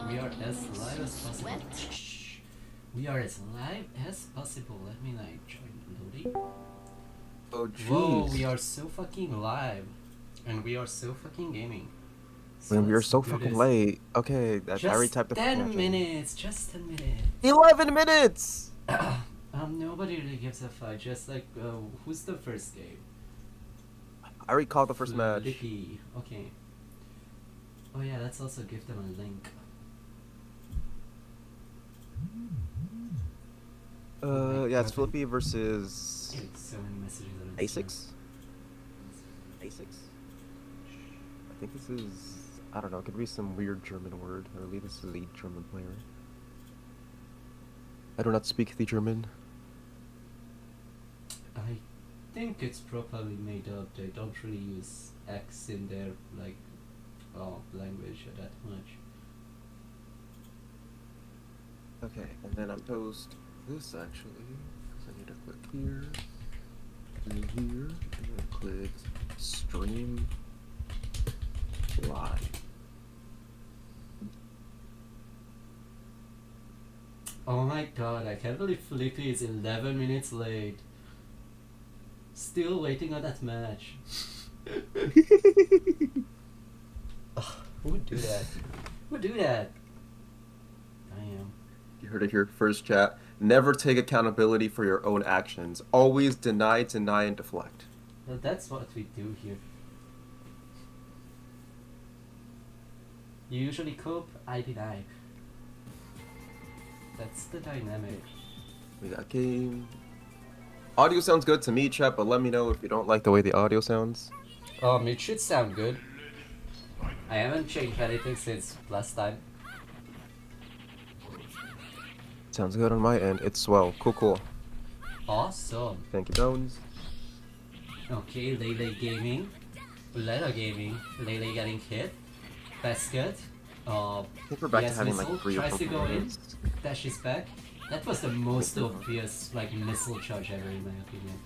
We are as live as possible. We are as live as possible. Let me like join loading. Oh jeez. Whoa, we are so fucking live. And we are so fucking gaming. When we are let's so do fucking this. late. Okay, I already typed the 10 minutes, just 10 minutes. 11 minutes! Nobody really gives a fuck. Just like, who's the first game? I already called the first match. Flippy. Okay. Oh yeah, let's also give them a link. Yeah, it's Flippy versus So many messages. A6? A6? I think this is, I don't know, it could be some weird German word, or at least this is a German player. I do not speak the German. I think it's probably made up. They don't really use X in their like language that much. Okay, and then I'm toast this actually, because I need to click here, through here, and then click stream live. Oh my god, I can't believe Flippy is 11 minutes late. Still waiting on that match. Ugh, who would do that? Who would do that? I am. You heard it here first, chat. Never take accountability for your own actions. Always deny, and deflect. Well, that's what we do here. You usually cope, I deny. That's the dynamic. We got game. Audio sounds good to me, chat, but let me know if you don't like the way the audio sounds. It should sound good. I haven't changed anything since last time. Sounds good on my end. It's swell. Cool. Awesome. Thank you, Bones. Okay, Lele Gaming. Lele Gaming. Lele getting hit. That's good. I think we're back to having missile, like 3 or tries 4 to go in. minutes. Dashes back. That was the most obvious like missile charge ever in my opinion.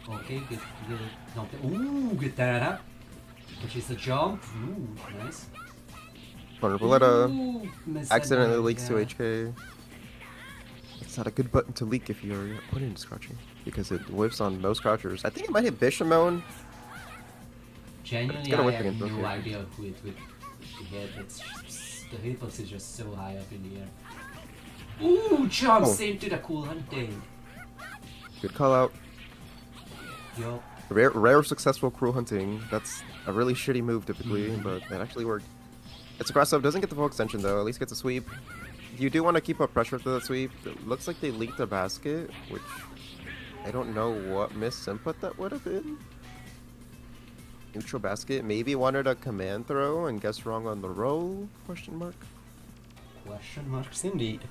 Okay, good. Ooh, good that. Which is a jump. Ooh, nice. Vulnerability accidentally that leaks to HK. It's not a good button to leak if you're put into crouching, because it whiffs on most crouchers. I think it might hit Bishamon. Genuinely, I have no idea who it would hit. It's just, the hitbox is just so high up in the air. Ooh, jumps into the cool hunting. Good call out. Yo. Rare successful cruel hunting. That's a really shitty move typically, but it actually worked. It's aggressive, doesn't get the full extension though, at least gets a sweep. You do want to keep up pressure through that sweep. It looks like they leaked a basket, which I don't know what misinput that would have been. Neutral basket, maybe wanted a command throw and guessed wrong on the roll, question mark? Question marks indeed.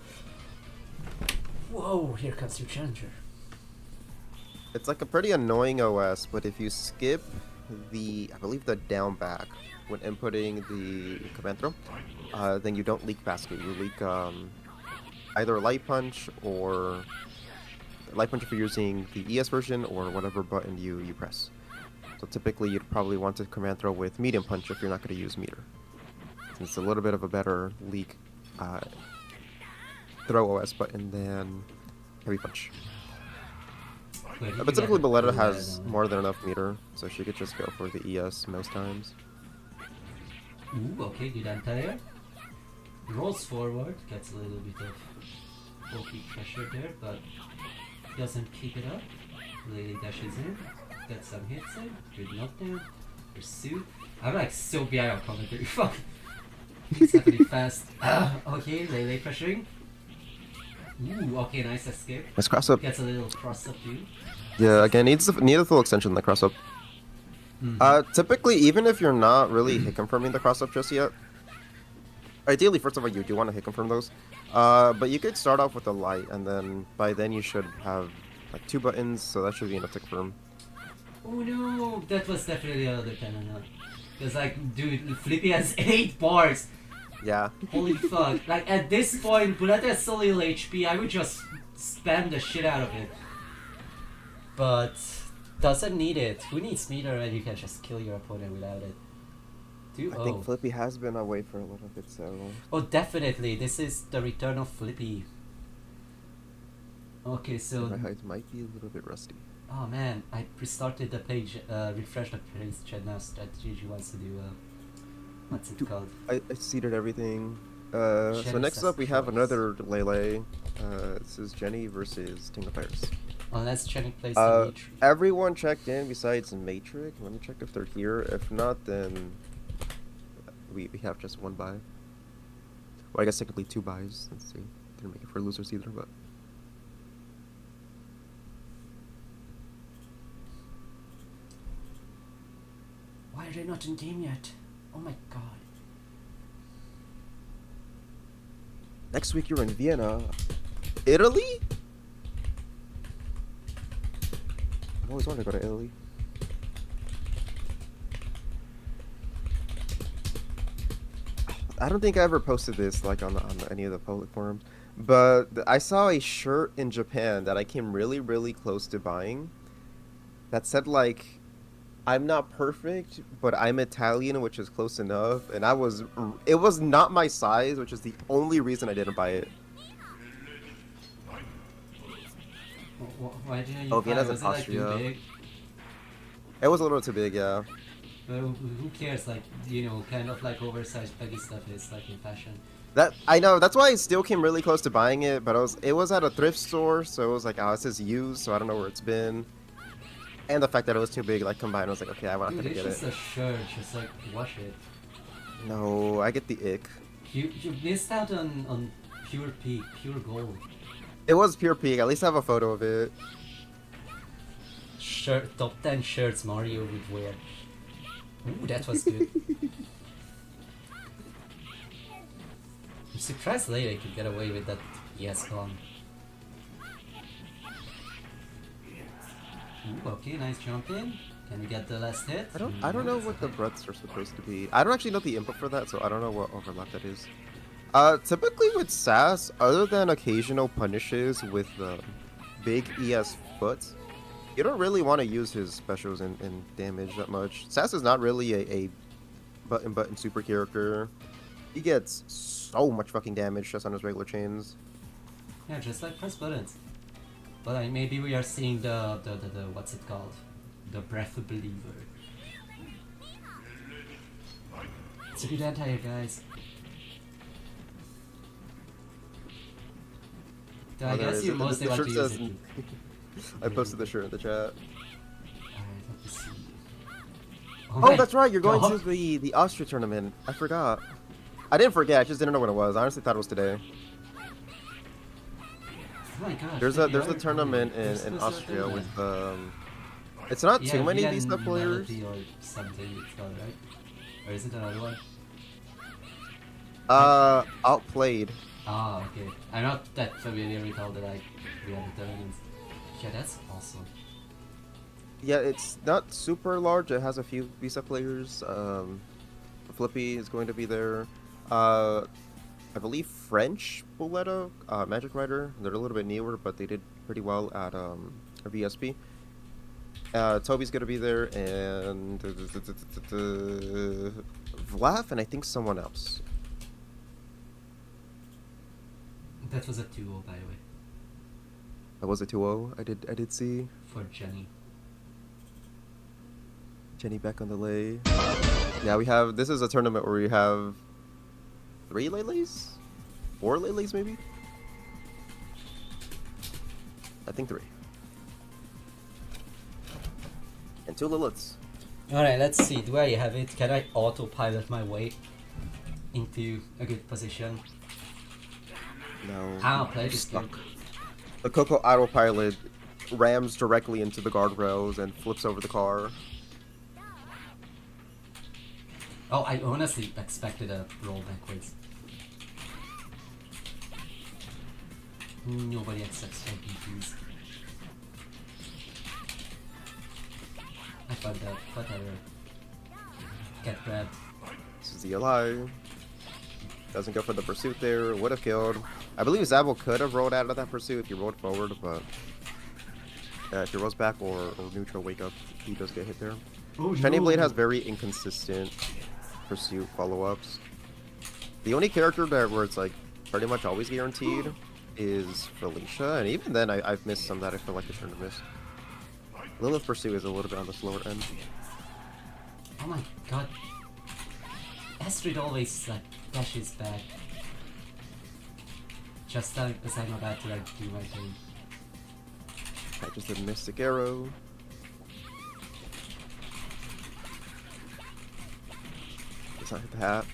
Whoa, here comes your challenger. It's like a pretty annoying OS, but if you skip I believe the down back when inputting the command throw, then you don't leak basket. You leak either light punch or light punch if you're using the ES version or whatever button you press. So typically you'd probably want to command throw with medium punch if you're not going to use meter. It's a little bit of a better leak throw OS button than heavy punch. But typically Boletta has more than enough meter, so she could just go for the ES most times. Ooh, okay, good anti-air. Rolls forward, gets a little bit of OP pressure there, but doesn't keep it up. Lily dashes in, gets some hits in, good knockdown, pursuit. I'm like so behind on commentary, fuck. It's happening fast. Okay, Lele pressuring. Ooh, okay, nice escape. Nice cross up. Gets a little cross up too. Yeah, again, need a full extension, the cross up. Typically, even if you're not really hit confirming the cross up just yet, ideally, first of all, you do want to hit confirm those. But you could start off with a light, and then by then you should have like 2 buttons, so that should be enough to confirm. Oh no, that was definitely another 10 and up. Because like, dude, Flippy has 8 bars. Yeah. Holy fuck. Like, at this point, Buletta has so little HP, I would just spam the shit out of it. But doesn't need it. Who needs meter when you can just kill your opponent without it? do? I think Flippy has been away for a little bit, so... Oh, definitely. This is the return of Flippy. Okay, so... My height might be a little bit rusty. Oh man, I restarted the page, refreshed the page, chat now strategy wants to do, what's it called? I seeded everything. So next up we have another Lele. This is Jenny versus Tingle Fires. Unless Jenny plays the Matrix. Everyone checked in besides Matrix. Let me check if they're here. If not, then we have just one buy. Well, I guess technically two buys. Let's see. Didn't make it for losers either, but... Why are they not in game yet? Oh my god. Next week you're in Vienna. Italy? I've always wanted to go to Italy. I don't think I ever posted this like on any of the public forums, but I saw a shirt in Japan that I came really, really close to buying that said like, I'm not perfect, but I'm Italian, which is close enough, and it was not my size, which is the only reason I didn't buy it. Why didn't you Oh, buy Vienna's it? in Was it like Austria. too big? It was a little too big, yeah. Well, who cares? Like, you know, kind of like oversized baggy stuff is like in fashion. That I know. That's why I still came really close to buying it, but it was at a thrift store, so it was like, oh, it says used, so I don't know where it's been. And the fact that it was too big, like combined, I was like, okay, I'm not gonna get it. It's just a shirt, just like wash it. No, I get the ick. You missed out on pure peak, pure gold. It was pure peak. At least I have a photo of it. Shirt, top 10 shirts Mario would wear. Ooh, that was good. I'm surprised Lele could get away with that yes con. Ooh, okay, nice jump in. Can we get the last hit? I don't know what the breaths are supposed to be. I don't actually know the input for that, so I don't know what overlap that is. Typically with Sass, other than occasional punishes with big ES foot, you don't really want to use his specials in damage that much. Sass is not really a button super character. He gets so much fucking damage just on his regular chains. Yeah, just like press buttons. But maybe we are seeing the what's it called? The Breath of Believer. It's a good anti-air, guys. I guess you mostly want to use it. I posted the shirt in the chat. Alright, let me see. Oh, that's right, you're going to the Austria tournament. I forgot. I didn't forget, I just didn't know when it was. I honestly thought it was today. Oh my gosh. There's a tournament in Austria with it's not too many Visa players. Or something it's called, right? Or is it another one? Outplayed. Ah, okay. I'm not that familiar with all the like the other tournaments. Yeah, that's awesome. Yeah, it's not super large. It has a few Visa players. Flippy is going to be there. I believe French Boletta, Magic Rider. They're a little bit newer, but they did pretty well at VSP. Toby's gonna be there, and Vlav, and I think someone else. That was a 2-0, by the way. That was a 2-0. I did see. For Jenny. Jenny back on the lay. Yeah, we have. This is a tournament where we have 3 Leles, 4 Leles maybe. I think 3. And 2 Liliths. Alright, let's see. Do I have it? Can I autopilot my way into a good position? No. I'll play this stuck. The Coco autopilot rams directly into the guardrails and flips over the car. Oh, I honestly expected a roll backwards. Nobody accepts MPTs. I fucked up. Whatever. Get grabbed. This is the Eli. Doesn't go for the pursuit there. Would have killed. I believe Zabel could have rolled out of that pursuit if he rolled forward, but if he rolls back or neutral wake up, he does get hit there. Oh, Shiny no. Blade has very inconsistent Pursuit follow-ups. The only character that where it's like pretty much always guaranteed is Felicia, and even then I've missed some that I feel like I shouldn't have missed. Lilith Pursuit is a little bit on the slower end. Oh my god. Astrid always like dashes back. Just as I'm about to like do my thing. I just did Mystic Arrow. Let's not hit the hat.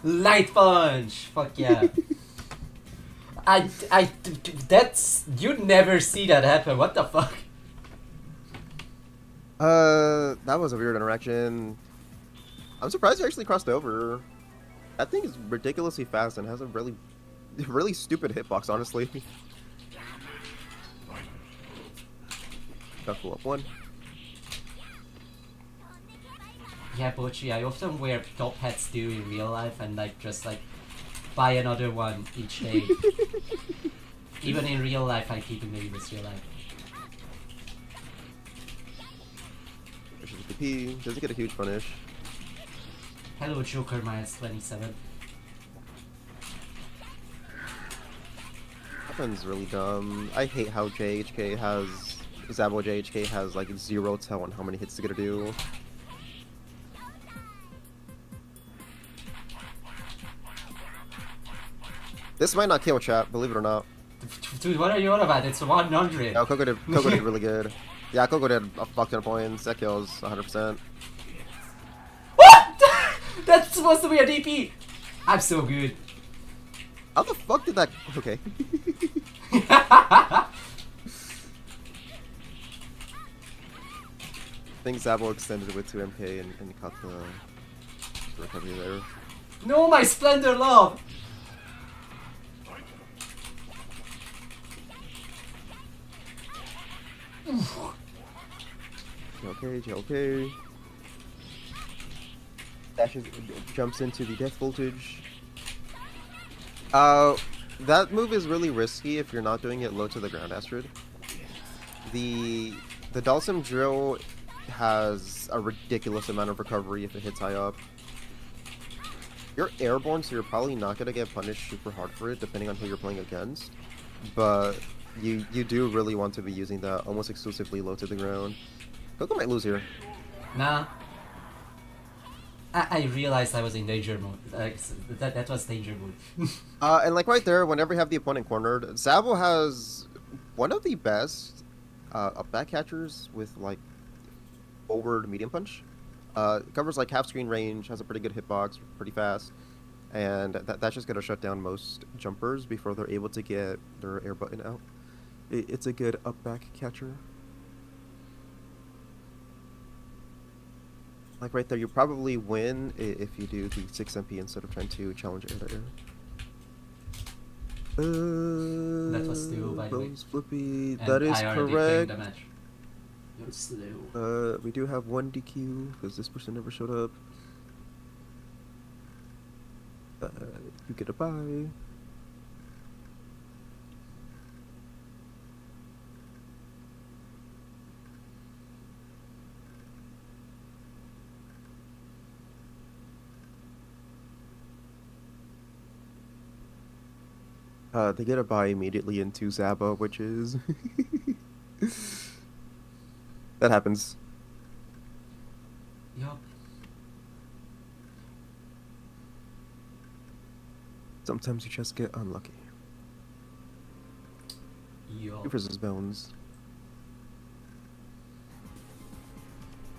Light punch! Fuck yeah. That's, you'd never see that happen, what the fuck? That was a weird interaction. I'm surprised you actually crossed over. That thing is ridiculously fast and has a really stupid hitbox, honestly. Knuckle up one. Yeah, Bochi, I often wear top hats too in real life and like just like buy another one each day. Even in real life, I keep in maybe this real life. Pushes the P, doesn't get a huge punish. Hello Joker minus 27. Weapon's really dumb. I hate how Zabo JHK has like 0 tell on how many hits to get to do. This might not kill chat, believe it or not. Dude, what are you on about? It's 100. Oh, Coco did really good. Yeah, Coco did a fuck ton of points. That kills 100%. What? That's supposed to be a DP. I'm so good. How the fuck did that? Okay. I I think Zabo extended with 2 MK and caught the recovery there. No, my Splendor Love. Okay. Dashes, jumps into the death voltage. That move is really risky if you're not doing it low to the ground, Astrid. The Dalsum drill has a ridiculous amount of recovery if it hits high up. You're airborne, so you're probably not gonna get punished super hard for it, depending on who you're playing against. But you do really want to be using that almost exclusively low to the ground. Coco might lose here. Nah. I realized I was in danger mode. That was danger mode. And like right there, whenever you have the opponent cornered, Zabo has one of the best up back catchers with like forward medium punch. Covers like half screen range, has a pretty good hitbox, pretty fast, and that's just gonna shut down most jumpers before they're able to get their air button out. It's a good up back catcher. Like right there, you probably win if you do the 6 MP instead of trying to challenge air to air. That was slow, by the way. Flippy. And That is I already correct. claimed the match. You're slow. We do have one DQ because this person never showed up. You get a bye. They get a bye immediately into Zabo, which is... that happens. Yup. Sometimes you just get unlucky. Yup. Versus Bones.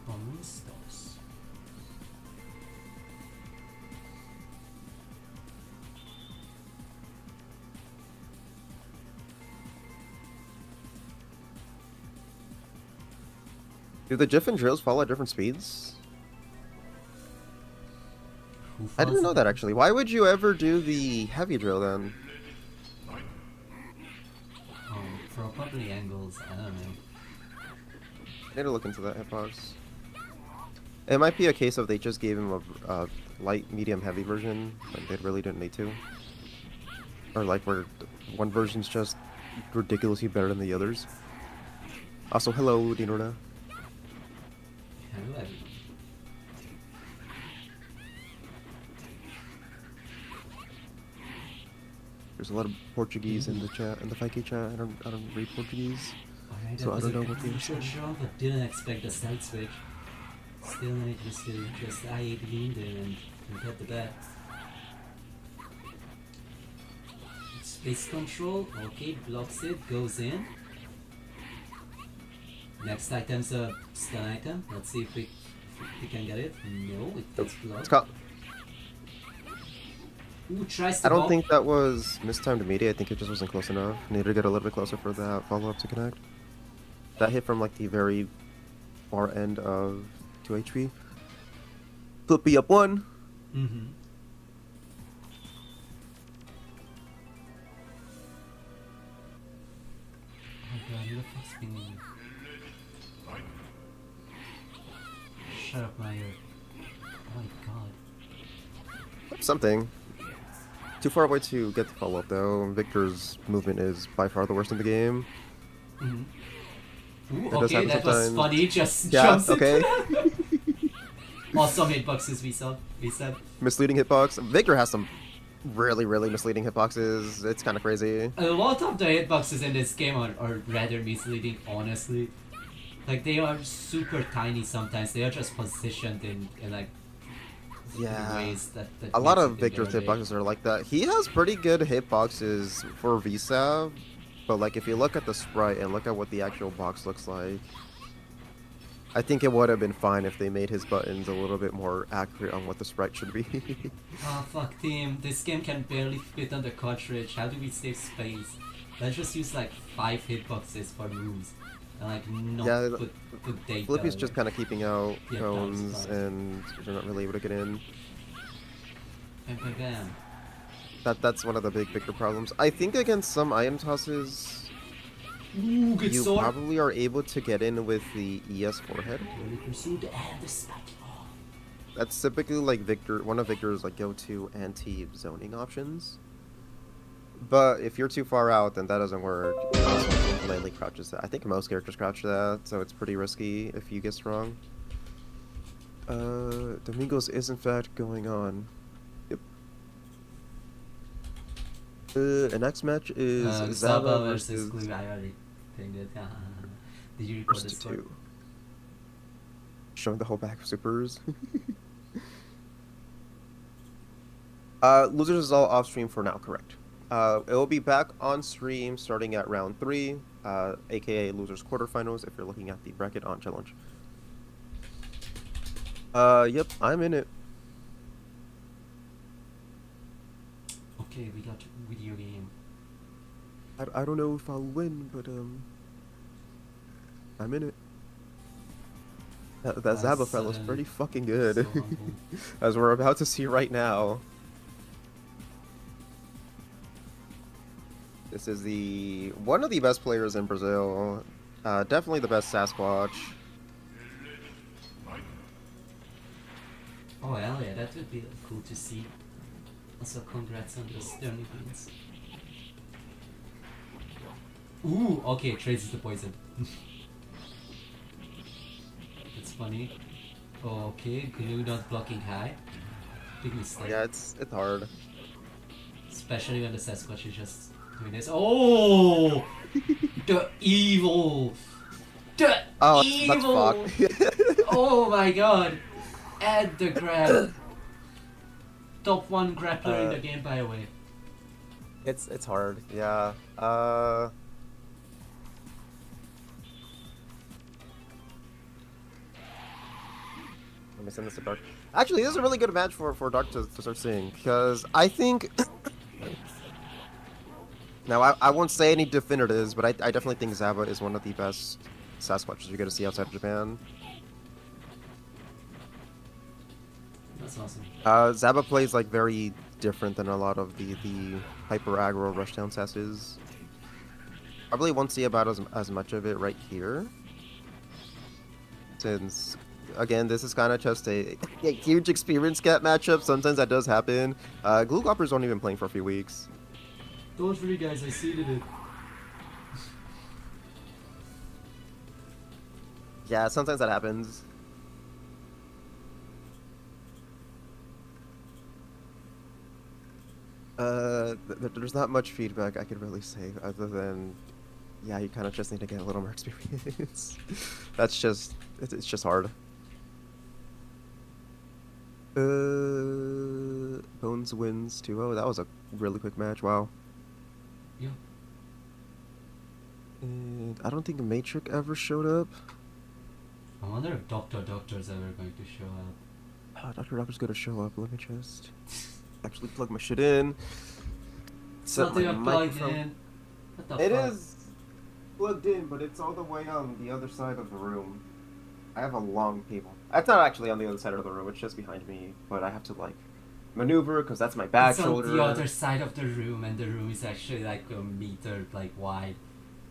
Bones. Do the GIF and drills follow at different speeds? I didn't know that actually. Why would you ever do the heavy drill then? Probably angles, I don't know. I need to look into that hitbox. It might be a case of they just gave him a light, medium, heavy version, but they really didn't need to. Or like where one version's just ridiculously better than the others. Also, hello, Dinorna. Hello. There's a lot of Portuguese in the chat, in the 5K chat. I don't read Portuguese, Alright, so that I was don't a know what they were crucial saying. shot, but didn't expect the side switch. Still manages to just I8 lean there and get the bet. Space control, okay, blocks it, goes in. Next item's a stun item. Let's see if we can get it. No, it gets It's blocked. called. Ooh, tries to I don't bop. think that was mistimed media. I think it just wasn't close enough. Needed to get a little bit closer for that follow-up to connect. That hit from like the very far end of 2 HP. Flippy up 1. Mm-hmm. Oh my god, look what's spinning. Shut up, my ear. Oh my god. Something. Too far away to get the follow-up though. Victor's movement is by far the worst in the game. Mm-hmm. Ooh, That does okay, happen that was sometimes. funny. Just Yeah, jumps okay. into that. Awesome hitboxes we said. Misleading hitbox. Victor has some really, really misleading hitboxes. It's kind of crazy. A lot of the hitboxes in this game are rather misleading, honestly. Like, they are super tiny sometimes. They are just positioned in like Yeah. ways that A lot makes of it think Victor's they're big. hitboxes are like that. He has pretty good hitboxes for Visa, but like if you look at the sprite and look at what the actual box looks like, I think it would have been fine if they made his buttons a little bit more accurate on what the sprite should be. Oh fuck team, this game can barely fit on the cartridge. How do we save space? Let's just use like 5 hitboxes for moves. And like not Yeah, put data. Flippy's just like- kind of keeping out Yeah, cones, bounce. and you're not really able to get in. Bam, bam, bam. That's one of the big Victor problems. I think against some item tosses, Ooh, good you sword. probably are able to get in with the ES forehead. Really pursued and the spike. Oh. That's typically like one of Victor's like go-to anti-zoning options. But if you're too far out, then that doesn't work. Also, lightly crouches that. I think most characters crouch that, so it's pretty risky if you guess wrong. Domingos is in fact going on. Yep. The next match is Zaba Zaba versus versus Glue. I already think that. Did you record this part? 2. Showing the whole back of supers. Losers is all off stream for now, correct. It will be back on stream starting at round 3, aka losers quarterfinals if you're looking at the bracket on challenge. Yep, I'm in it. Okay, we got video game. I don't know if I'll win, but I'm in it. That Zaba fellow's pretty fucking good, So humble. as we're about to see right now. This is one of the best players in Brazil. Definitely the best Sasquatch. Oh hell yeah, that would be cool to see. Also, congrats on those Stony wins. Ooh, okay, traces the poison. That's funny. Okay, glue not blocking high. Big mistake. Yeah, it's hard. Especially when the Sasquatch is just doing this. Oh! The evil! The Oh, evil! that's fucked. Oh my god! Add the grab. Top 1 grappler in the game, by the way. It's hard. Yeah. Let me send this to Dark. Actually, this is a really good match for Dark to start seeing, because I think. Now, I won't say any definitives, but I definitely think Zaba is one of the best Sasquatches you're going to see outside of Japan. That's awesome. Zaba plays like very different than a lot of the hyper aggro rushdown Sasses. Probably won't see about as much of it right here, since again this is kind of just a huge experience gap matchup. Sometimes that does happen. Glue Goppers aren't even playing for a few weeks. Don't worry guys, I seeded it. Yeah, sometimes that happens. There's not much feedback I could really say other than, yeah, you kind of just need to get a little more experience. It's just hard. Bones wins 2-0. That was a really quick match. Wow. Yeah. And I don't think Matrix ever showed up. I wonder if Dr.Doctor's ever going to show up. Dr.Doctor's gonna show up. Let me just actually plug my shit in. It's Set not my even plugged microphone. in. What the It fuck? is plugged in, but it's all the way on the other side of the room. I have a long cable. It's not actually on the other side of the room. It's just behind me, but I have to like maneuver because that's my back It's shoulder. on the other side of the room, and the room is actually like a meter like wide.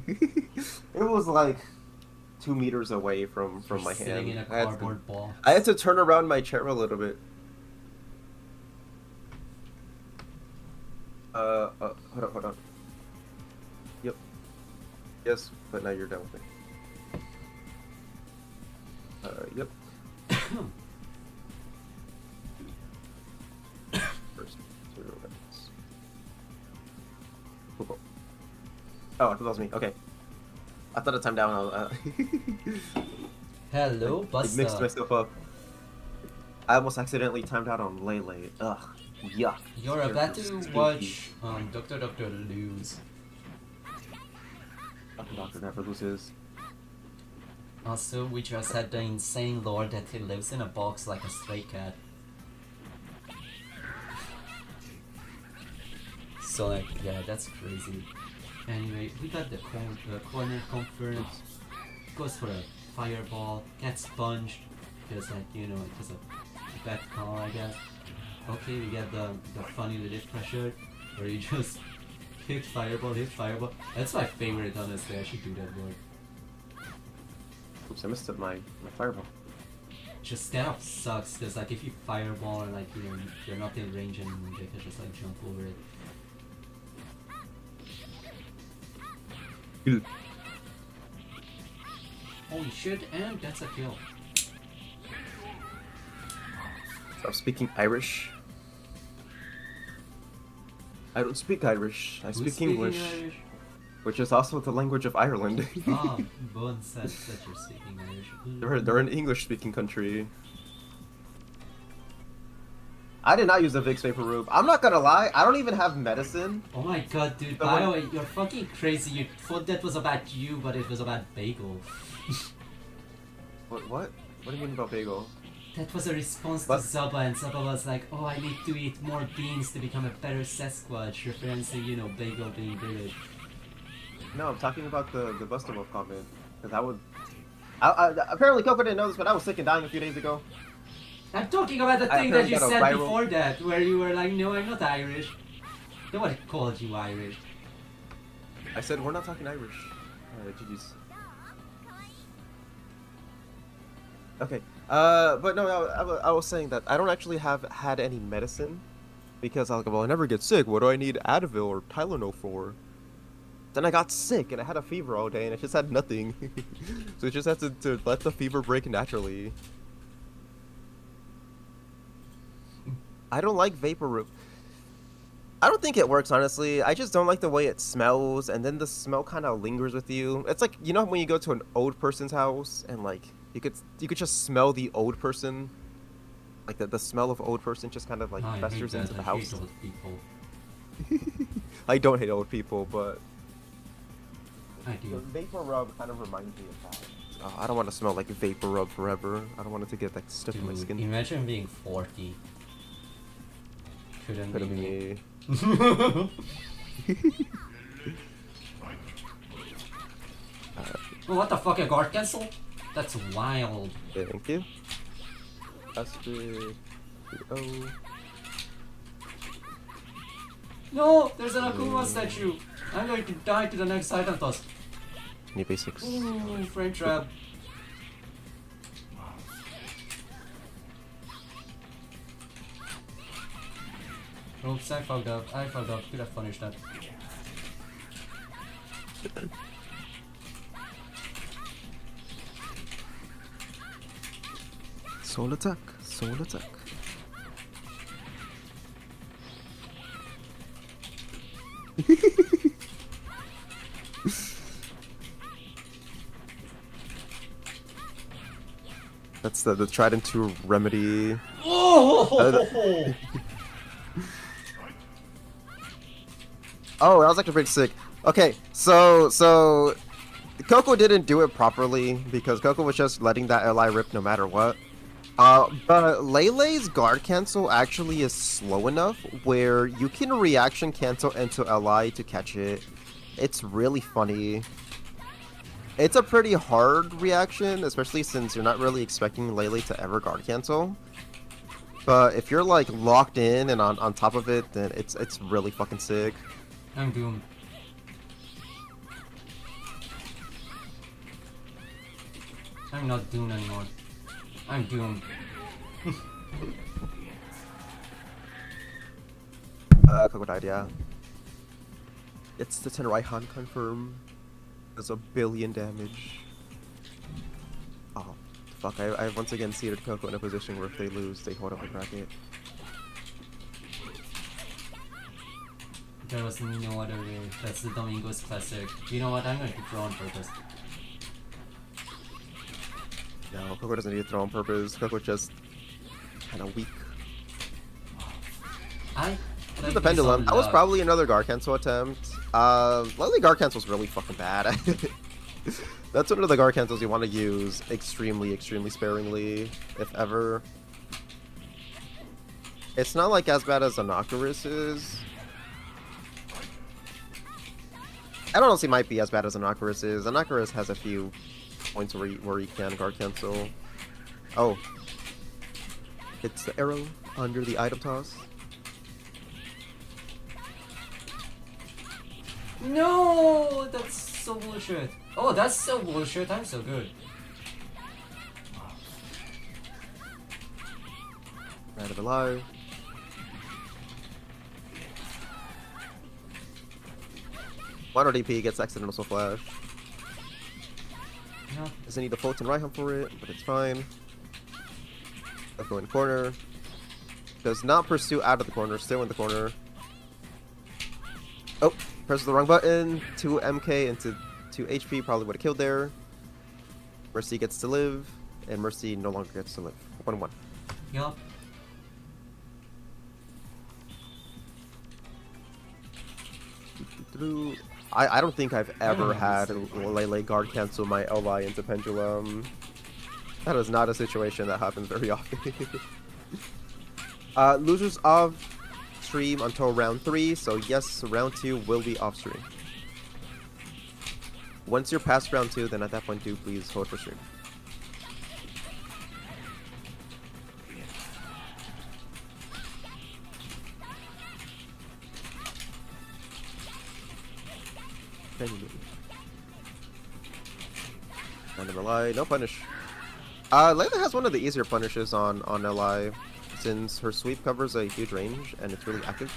It was like 2 meters away from You're my sitting hand. in a cardboard box. I had to turn around my chair a little bit. Hold on. Yep. Yes, but now you're done with me. Yep. First, 2 minutes. Cool. Oh, that was me. Okay. I thought it timed down. Hello, I Buster. mixed myself up. I almost accidentally timed out on Lele. Ugh. Yuck. You're about to Stinky. watch Dr.Doctor lose. Dr. never loses. Also, we just had the insane lore that he lives in a box like a stray cat. So like, yeah, that's crazy. Anyway, we got the corner confirmed. Goes for a fireball, gets sponged because like, you know, it was a bad call, I guess. Okay, we get the funny little pressure where you just hit fireball. That's my favorite, honestly. I should do that more. Oops, I missed my fireball. Just kind of sucks because like if you fireball and like, you know, you're not in range anymore, they can just like jump over it. Holy shit, and that's a kill. Stop speaking Irish. I don't speak Irish. I Who's speak speaking English, Irish? which is also the language of Ireland. Ah, Bones said that you're speaking Irish. They're an English-speaking country. I did not use the Vicks Vapor Rube. I'm not gonna lie, I don't even have medicine. Oh my god, dude, by the way, you're fucking crazy. You thought that was about you, but it was about Bagel. What? What do you mean about bagel? That was a response to What? Zaba, and Zaba was like, oh, I need to eat more beans to become a better Sasquatch, referencing, you know, Bagel being British. No, I'm talking about the Buster Wolf comment. Because I would... apparently Coco didn't know this, but I was sick and dying a few days ago. I'm talking about the I thing that you apparently got said a viral- before that, where you were like, no, I'm not Irish. Nobody called you Irish. I said, we're not talking Irish. GG's. Okay, but no, I was saying that I don't actually have had any medicine. Because I was like, well, I never get sick. What do I need Advil or Tylenol for? Then I got sick and I had a fever all day and I just had nothing. So I just had to let the fever break naturally. I don't like Vapor Rub. I don't think it works, honestly. I just don't like the way it smells, and then the smell kind of lingers with you. It's like, you know when you go to an old person's house and like you could just smell the old person, like the smell of old person just kind of like No, I festers hate into that. the I house. hate old people. I don't hate old people, but I the do. Vapor Rub kind of reminds me of that. I don't want to smell like Vapor Rub forever. I don't want it to get like stuck in my Dude, skin. imagine being 40. Couldn't Could be be me. me. Oh, what the fuck, a guard cancel? That's wild. Thank you. Astrid. Oh. No, there's an Akuma statue. I'm going to die to the next item toss. Any basics? Ooh, frame trap. Oops, I fucked up. Could have punished that. Soul attack. Soul attack. That's the tried and true remedy. Oh! Oh, that was actually pretty sick. Okay, so Coco didn't do it properly because Coco was just letting that LI rip no matter what. But Lele's guard cancel actually is slow enough where you can reaction cancel into LI to catch it. It's really funny. It's a pretty hard reaction, especially since you're not really expecting Lele to ever guard cancel. But if you're like locked in and on top of it, then it's really fucking sick. I'm doomed. I'm not doomed anymore. I'm doomed. Coco died, yeah. It's the Tenraihan confirm. Does 1 billion damage. Oh, fuck, I once again seated Coco in a position where if they lose, they hold up the bracket. There was no other way. That's the Domingos classic. You know what? I'm going to draw on purpose. No, Coco doesn't need to throw on purpose. Coco just kind of weak. Like The pendulum. That was probably another guard cancel attempt. Lele guard cancel is really fucking bad. That's one of the guard cancels you want to use extremely, extremely sparingly, if ever. It's not like as bad as Inoculus is. I don't know if it might be as bad as Inoculus is. Inoculus has a few points where you can guard cancel. Oh. It's the arrow under the item toss. No! That's so bullshit. Oh, that's so bullshit. I'm so good. Right of alive. Minor DP gets accidental soul flash. No. Doesn't need the float and Raihan for it, but it's fine. Go in corner. Does not pursue out of the corner, still in the corner. Oh, presses the wrong button. 2 MK into 2 HP, probably would have killed there. Mercy gets to live, and Mercy no longer gets to live. 1-1. Yup. I don't think I've ever had Lele guard cancel my LI into Pendulum. That is not a situation that happens very often. Losers of stream until round 3, so yes, round 2 will be off stream. Once you're past round 2, then at that point do please hold for stream. Random LI, no punish. Layla has one of the easier punishes on LI, since her sweep covers a huge range and it's really active.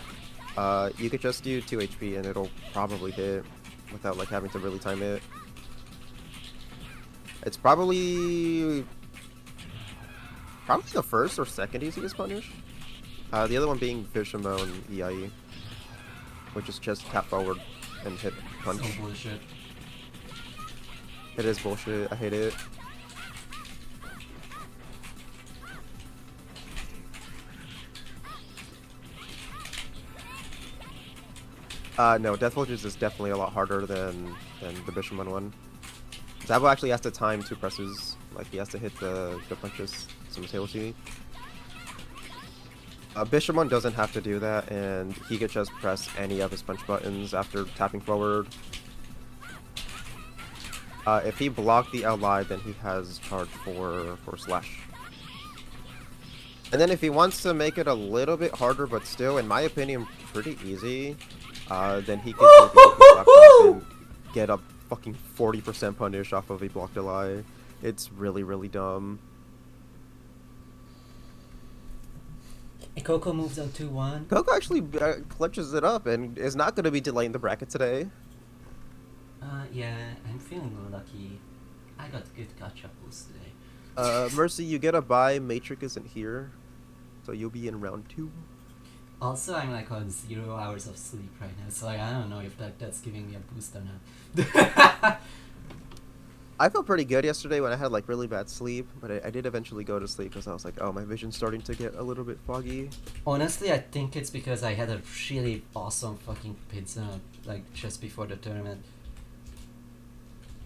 You could just do 2 HP and it'll probably hit without like having to really time it. It's probably the first or second easiest punish. The other one being Fishamon EIE, which is just tap forward and hit punch. So bullshit. It is bullshit. I hate it. No, Death Vultures is definitely a lot harder than the Bishamon one. Zabo actually has to time 2 presses, like he has to hit the punches simultaneously. Bishamon doesn't have to do that, and he could just press any of his punch buttons after tapping forward. If he blocked the LI, then he has charge for slash. And then if he wants to make it a little bit harder, but still, in my opinion, pretty easy, then he can and get a fucking 40% punish off of a blocked LI. It's really, really dumb. Coco moves on 2-1. Coco actually clutches it up and is not going to be delaying the bracket today. Yeah, I'm feeling lucky. I got good gacha pulls today. Mercy, you get a bye. Matrix isn't here, so you'll be in round 2. Also, I'm like on 0 hours of sleep right now, so like, I don't know if that's giving me a boost or not. I felt pretty good yesterday when I had like really bad sleep, but I did eventually go to sleep because I was like, oh, my vision's starting to get a little bit foggy. Honestly, I think it's because I had a really awesome fucking pizza like just before the tournament.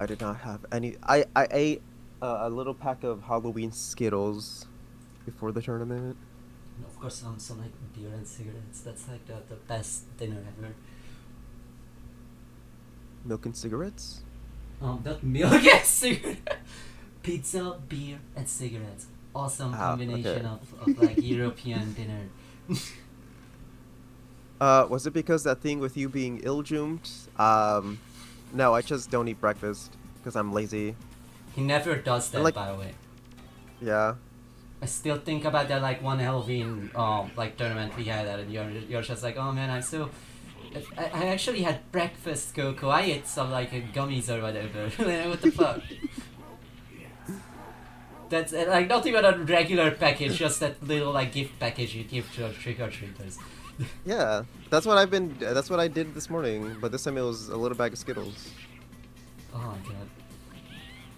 I did not have any. I ate a little pack of Halloween Skittles before the tournament. And of course, some like beer and cigarettes. That's like the best dinner ever. Milk and cigarettes? Not milk and cigarette. Pizza, beer, and cigarettes. Awesome combination okay. of like European dinner. Was it because that thing with you being ill-doomed? No, I just don't eat breakfast because I'm lazy. He never does that, like, by the way. Yeah. I still think about that like one Halloween like tournament we had and you're just like, oh man, I'm so... I actually had breakfast, Coco. I ate some like gummies or whatever. What the fuck? That's like not even a regular package, just that little like gift package you give to trick-or-treaters. Yeah, that's what I did this morning, but this time it was a little bag of Skittles. Oh my god.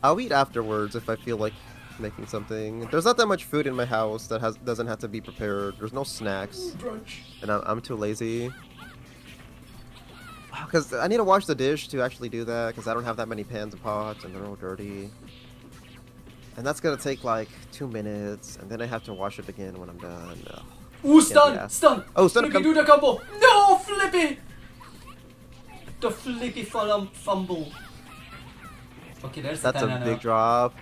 I'll eat afterwards if I feel like making something. There's not that much food in my house that doesn't have to be prepared. There's no snacks. Brunch. And I'm too lazy. Because I need to wash the dish to actually do that, because I don't have that many pans and pots, and they're all dirty. And that's gonna take like 2 minutes, and then I have to wash it again when I'm done. Ugh. Ooh, stun! Stun! Oh, stun! Flippy, do the combo! No, Flippy! The Flippy fumble. Okay, there's That's the a big drop.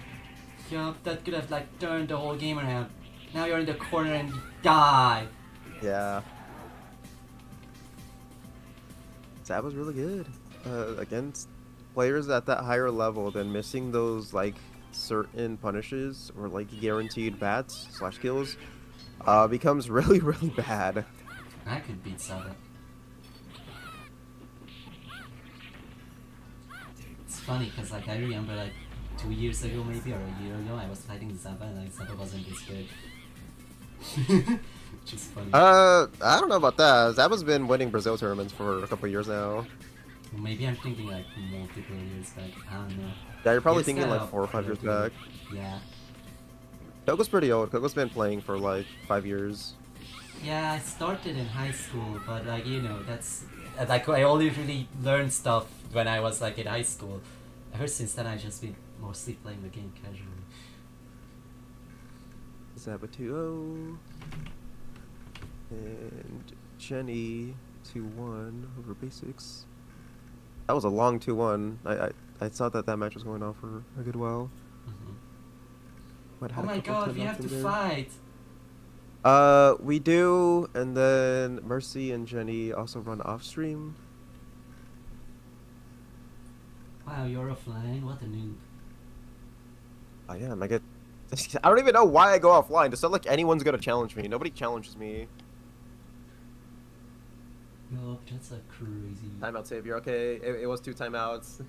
Yup, that could have like turned the whole game around. Now you're in the corner and you die. Yeah. That was really good. Against players at that higher level, then missing those like certain punishes or like guaranteed bats / kills becomes really bad. I could beat Saba. It's funny because like I remember like 2 years ago maybe or a year ago I was fighting Zaba and like Zaba wasn't this good. Which is funny. I don't know about that. Zaba's been winning Brazil tournaments for a couple years now. Well, maybe I'm thinking like multiple years back. I don't know. Yeah, you're probably It's thinking kinda like 4 or 5 years old. back. Yeah. Coco's pretty old. Coco's been playing for like 5 years. Yeah, I started in high school, but like you know, that's like I only really learned stuff when I was like in high school. Ever since then, I just been mostly playing the game casually. Zaba 2-0. And Jenny 2-1 over basics. That was a long 2-1. I saw that match was going on for a good while. Oh my god, we have to fight! We do, and then Mercy and Jenny also run off stream. Wow, you're offline? What a noob. I am. I don't even know why I go offline. It's not like anyone's gonna challenge me. Nobody challenges me. Yup, that's a crazy... Timeout savior. Okay, it was 2 timeouts.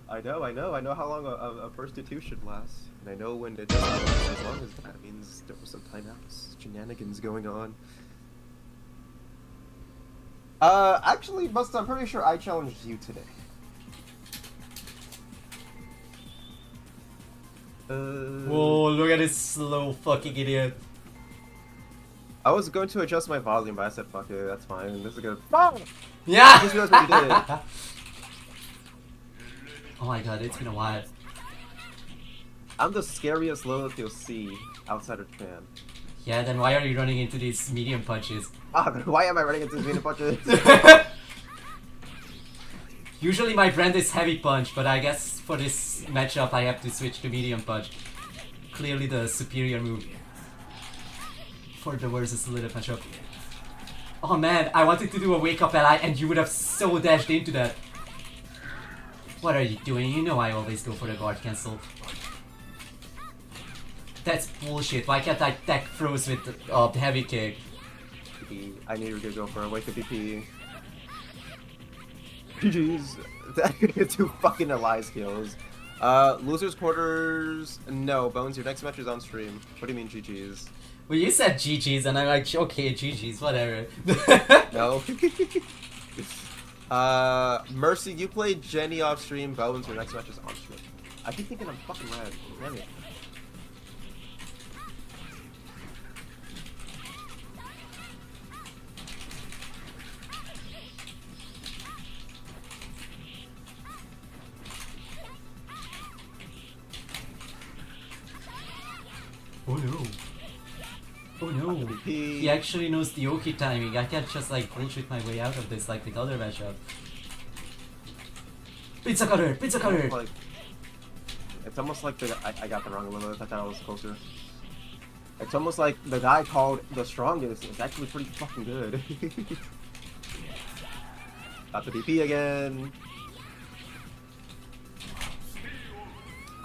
I know how long a first to 2 should last. And I know when it doesn't last as long as that means there was some timeouts. Shenanigans going on. Actually, Busta, I'm pretty sure I challenged you today. Whoa, look at this slow fucking idiot. I was going to adjust my volume, but I said, fuck it, that's fine. This is good. Oh! Yeah! I just realized what you did. Oh my god, it's been a while. I'm the scariest Lilith you'll see outside of Japan. Yeah, then why are you running into these medium punches? Why am I running into these medium punches? Usually my brand is heavy punch, but I guess for this matchup I have to switch to medium punch. Clearly the superior move for the versus little matchup. Oh man, I wanted to do a wake up ally and you would have so dashed into that. What are you doing? You know I always go for the guard cancel. That's bullshit. Why can't I tech froze with the heavy kick? I need to go for a wake up BP. GG's. 2 fucking Elias kills. Losers quarters. No, Bones, your next match is on stream. What do you mean GG's? Well, you said GG's, and I'm like, okay, GG's, whatever. No. Mercy, you played Jenny off stream. Bones, your next match is on stream. I keep thinking I'm fucking red. Damn it. Oh no. Oh no. He actually knows the Oki timing. I can't just like bullshit my way out of this like with other matchup. Pizza cutter! Pizza cutter! Like, it's almost like I got the wrong limit. I thought I was closer. It's almost like the guy called the strongest is actually pretty fucking good. Got the DP again.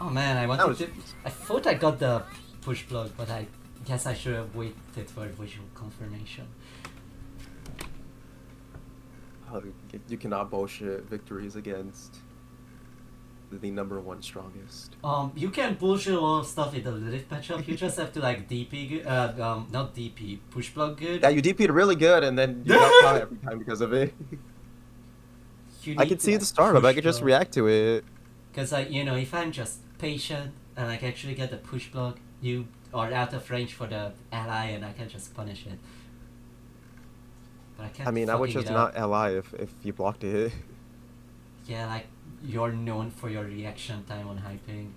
Oh man, I thought I got the push block, but I guess I should have waited for visual confirmation. You cannot bullshit victories against the #1 strongest. You can bullshit a lot of stuff in the Lilith matchup. You just have to like DP, not DP, push block good. Yeah, you DP'd really good, and then you got caught every time because of it. I could see the startup. I could just react to it. Because like if I'm just patient and I can actually get the push block, you are out of range for the ally, and I can just punish it. But I can't. I mean, I would just not ally if you blocked it. Yeah, like you're known for your reaction time on hyping.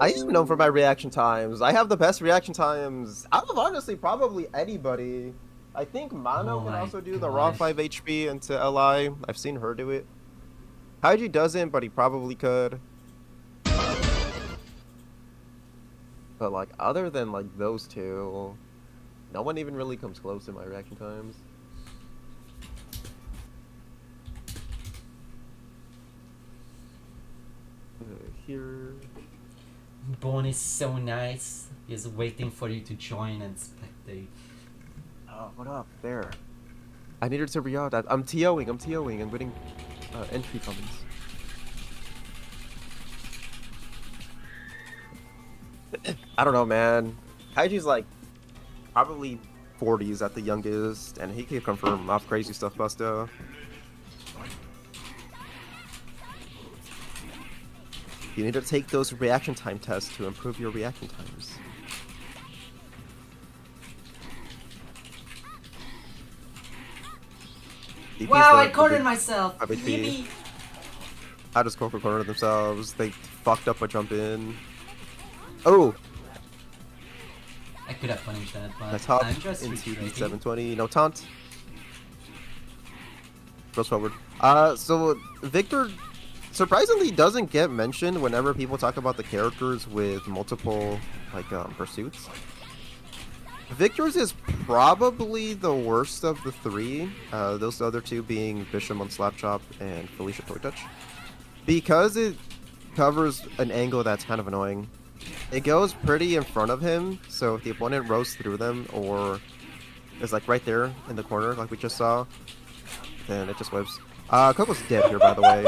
I am known for my reaction times. I have the best reaction times out of honestly probably anybody. I think Mano can also do the raw 5 HP into LI. I've seen her do it. Haiji doesn't, but he probably could. But like other than like those two, no one even really comes close in my reaction times. Here. Bone is so nice. He's waiting for you to join and spectate. Oh, what up? There. I needed to re-out that. I'm TOing. I'm getting entry comments. I don't know, man. Haiji's like probably 40s at the youngest, and he can confirm off crazy stuff, Busto. You need to take those reaction time tests to improve your reaction times. Wow, I cornered myself! Yippee! How does Coco corner themselves? They fucked up a jump in. Oh! I could have punished that, but that's hop I'm just into the retreating. 720. No taunt. Goes forward. So Victor surprisingly doesn't get mentioned whenever people talk about the characters with multiple like pursuits. Victor's is probably the worst of the three, those other two being Bishop on Slapchop and Felicia Toy Touch. Because it covers an angle that's kind of annoying. It goes pretty in front of him, so if the opponent rows through them or is like right there in the corner like we just saw, then it just whips. Coco's dead here, by the way.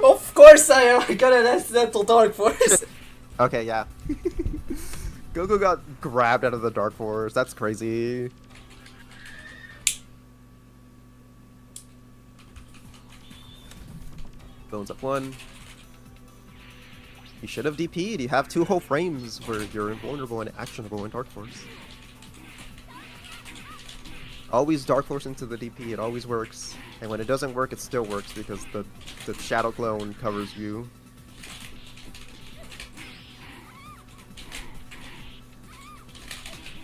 Of course I am! I got an accidental Dark Force! Okay, yeah. Goku got grabbed out of the Dark Force. That's crazy. Bones up 1. You should have DP'd. You have 2 whole frames where you're invulnerable and actionable in Dark Force. Always Dark Force into the DP. It always works. And when it doesn't work, it still works because the Shadow Clone covers you.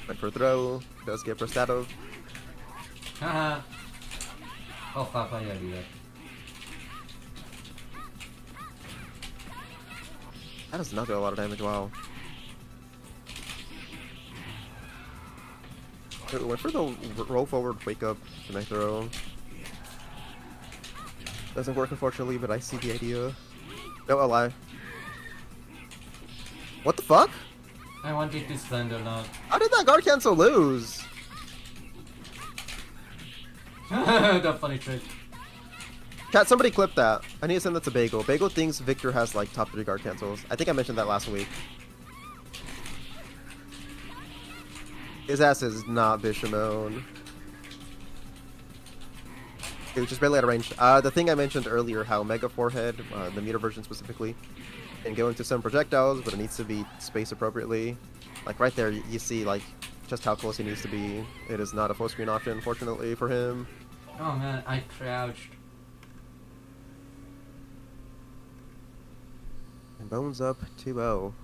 Went for throw, does get pressed out of. Haha. Oh fuck, why did I do that? That does not do a lot of damage, wow. It went for the roll forward, wake up, and I throw. Doesn't work unfortunately, but I see the idea. No, I'll lie. What the fuck? I wanted to stand or not. How did that guard cancel lose? That funny trick. Chat, somebody clip that. I need to send that to Bagel. Bagel thinks Victor has like top 3 guard cancels. I think I mentioned that last week. His ass is not Bishamon. It was just barely out of range. The thing I mentioned earlier, how Mega Forehead, the meter version specifically, can go into some projectiles, but it needs to be spaced appropriately. Like right there, you see like just how close he needs to be. It is not a full screen option, unfortunately, for him. Oh man, I crouched. And Bones up 2-0.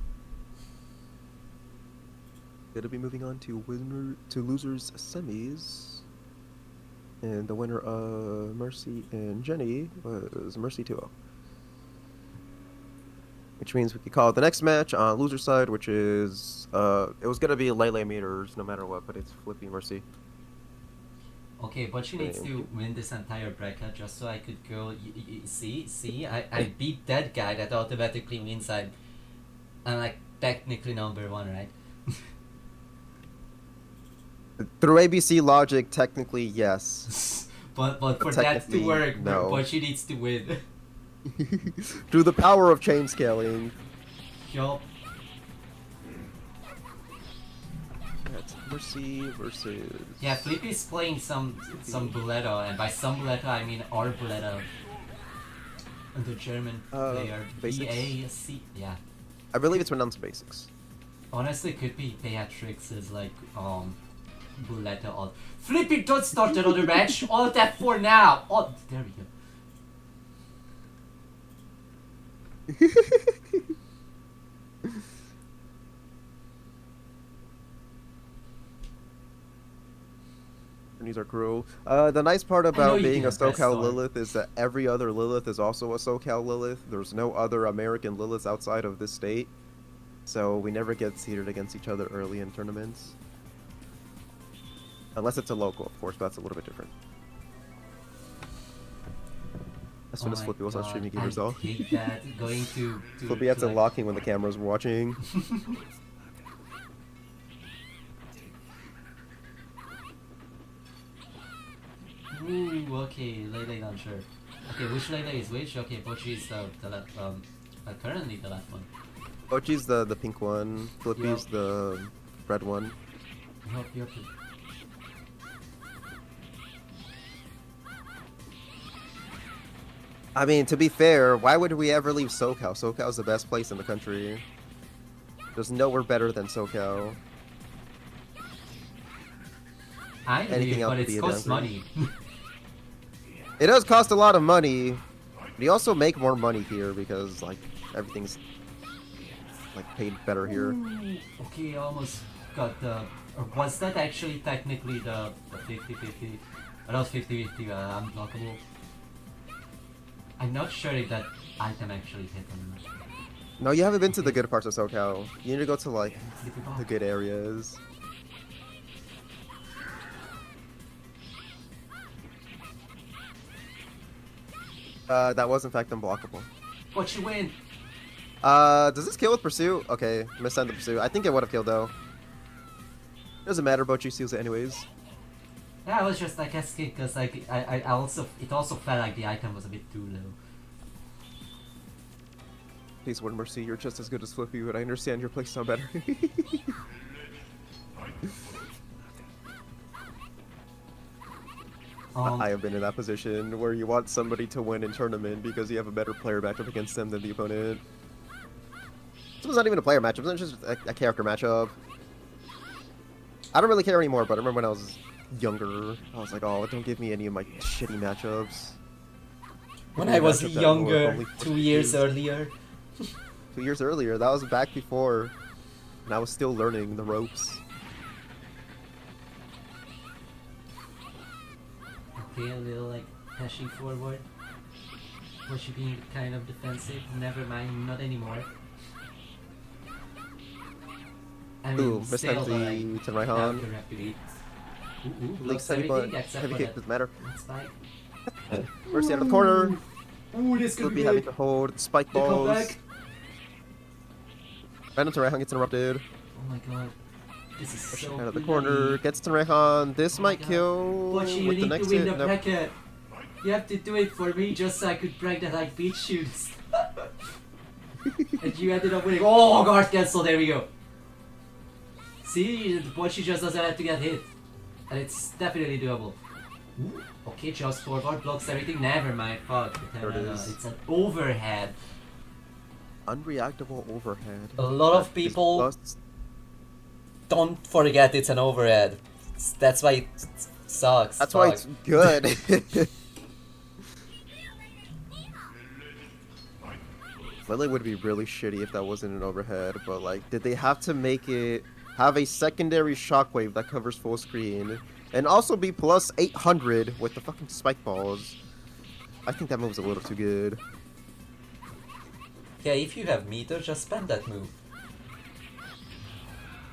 Gonna be moving on to losers semis. And the winner of Mercy and Jenny was Mercy 2-0. Which means we could call it the next match on loser side, which is it was gonna be Lele meters no matter what, but it's Flippy Mercy. Okay, but she needs to win this entire bracket just so I could go. See, I beat that guy. That automatically means I'm like technically number one, right? Through ABC logic, technically yes. but for that to work, no. but she needs to win. Through the power of chain scaling. Yup. That's Mercy versus. Yeah, Flippy's playing some Buletto, and by some Buletto I mean our Buletto. The German player. BAC. Yeah. I believe it's pronounced basics. Honestly, could be Beatrix's like Buletto alt. Flippy, don't start another match. Alt F4 now. Oh, there we go. These are cruel. The nice part about being a SoCal sword. Lilith is that every other Lilith is also a SoCal Lilith. There's no other American Liliths outside of this state. So we never get seeded against each other early in tournaments. Unless it's a local, of course, but that's a little bit different. As soon as Flippy was on streaming gamers though. I hate that. Going to Flippy had to like... locking when the cameras were watching. Ooh, okay, Lele not sure. Okay, which Lele is which? Okay, Bochi is the currently the left one. Bochi's the pink one, Flippy's the red one. Yup. I mean, to be fair, why would we ever leave SoCal? SoCal's the best place in the country. There's nowhere better than SoCal. I agree, but it costs money. It does cost a lot of money, but you also make more money here because like everything's like paid better here. Ooh, okay, almost got the. Or was that actually technically the 50-50? Not 50-50, unblockable. I'm not sure if that item actually hit or not. No, you haven't been to the good parts of SoCal. You need to go to like the good areas. That was in fact unblockable. But you win! Does this kill with Pursuit? Okay, mistimed the Pursuit. I think it would have killed though. Doesn't matter, Bochi steals it anyways. Yeah, I was just like asking because like I also it also felt like the item was a bit too low. Please, One Mercy, you're just as good as Flippy, but I understand your playstyle better. I have been in that position where you want somebody to win in tournament because you have a better player matchup against them than the opponent. This was not even a player matchup, it was just a character matchup. I don't really care anymore, but I remember when I was younger, I was like, oh, don't give me any of my shitty matchups. When I was younger, 2 years earlier. 2 years earlier, that was back before, and I was still learning the ropes. Okay, a little like dashing forward. Was she being kind of defensive? Never mind, not anymore. I mean, Ooh, missed still, the Tenraihan. Looks heavy everything butt, except heavy for kick, that. doesn't matter. Spike. Mercy out of the corner. Ooh, this could Flippy be having big. to hold spike The balls. comeback. Random Tenraihan gets interrupted. Oh my god. This is Pushing so out of the bloody. corner, gets Tenraihan. This Oh my might god. kill Bochi, you with the need next to win hit. the Nope. bracket. You have to do it for me just so I could brag that I beat shoots. And you ended up winning. Oh, guard cancel, there we go. See, but she just doesn't have to get hit. And it's definitely doable. Ooh, okay, just forward, blocks everything. Never mind, fuck. There it is. It's an overhead. Unreactable overhead. A lot of That is people plus- don't forget it's an overhead. That's why it sucks. That's why it's good. Lily would be really shitty if that wasn't an overhead, but like, did they have to make it have a secondary shockwave that covers full screen and also be plus 800 with the fucking spike balls? I think that move's a little too good. Yeah, if you have meter, just spam that move.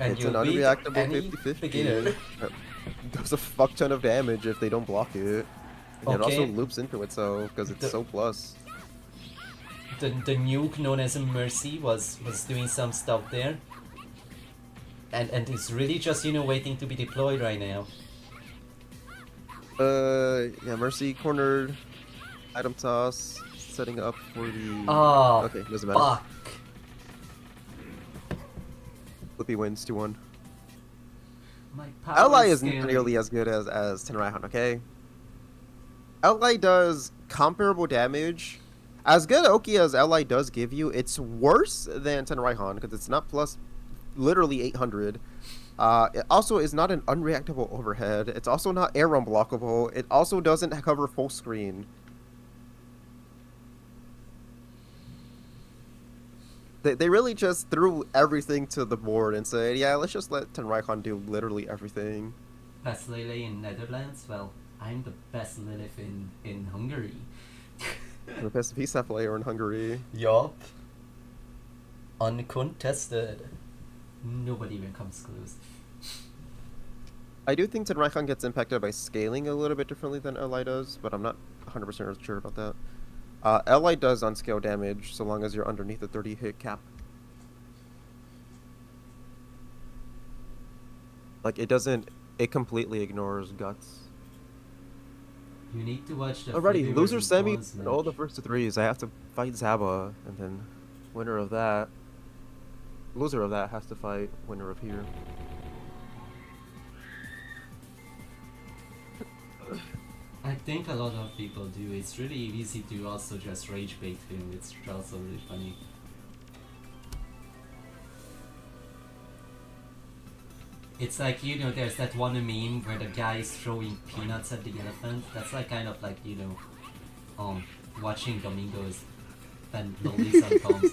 And It's an you'll beat unreactable any 50-50. beginner. Does a fuck ton of damage if they don't block it. And it also Okay. loops into itself because it's so plus. The nuke known as a Mercy was doing some stuff there. And it's really just, you know, waiting to be deployed right now. Yeah, Mercy cornered. Item toss. Setting up for the... Oh, okay, doesn't matter. fuck. Flippy wins 2-1. My power Ally isn't scaling. nearly as good as Tenraihan, okay? Ally does comparable damage. As good Oki as Ally does give you, it's worse than Tenraihan because it's not plus literally 800. It also is not an unreactable overhead. It's also not air unblockable. It also doesn't cover full screen. They really just threw everything to the board and said, yeah, let's just let Tenraihan do literally everything. Best Lily in Netherlands? Well, I'm the best Lilith in Hungary. The best VSAT player in Hungary. Yup. Uncontested. Nobody even comes close. I do think Tenraihan gets impacted by scaling a little bit differently than Ally does, but I'm not 100% sure about that. Ally does unscale damage so long as you're underneath the 30 hit cap. Like, it completely ignores Guts. You need to watch the Alrighty, Flippy loser versus semi Boss and all match. the first to threes. I have to fight Zaba, and then winner of that. Loser of that has to fight winner of here. I think a lot of people do. It's really easy to also just rage bait him. It's also really funny. It's like, you know, there's that one meme where the guy is throwing peanuts at the elephant. That's like kind of like, you know, watching Domingos and lollies on toms.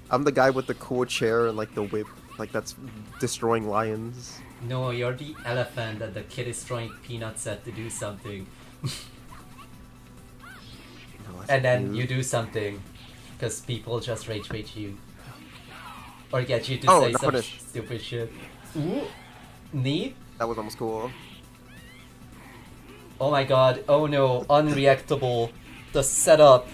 I'm the guy with the cool chair and like the whip, like that's destroying lions. No, you're the elephant that the kid is throwing peanuts at to do something. No, that's And then cute. you do something. Because people just rage bait you. Or get you to Oh, say not some punish. stupid shit. Ooh. Knee? That was almost cool. Oh my god. Oh no. Unreactable. The setup.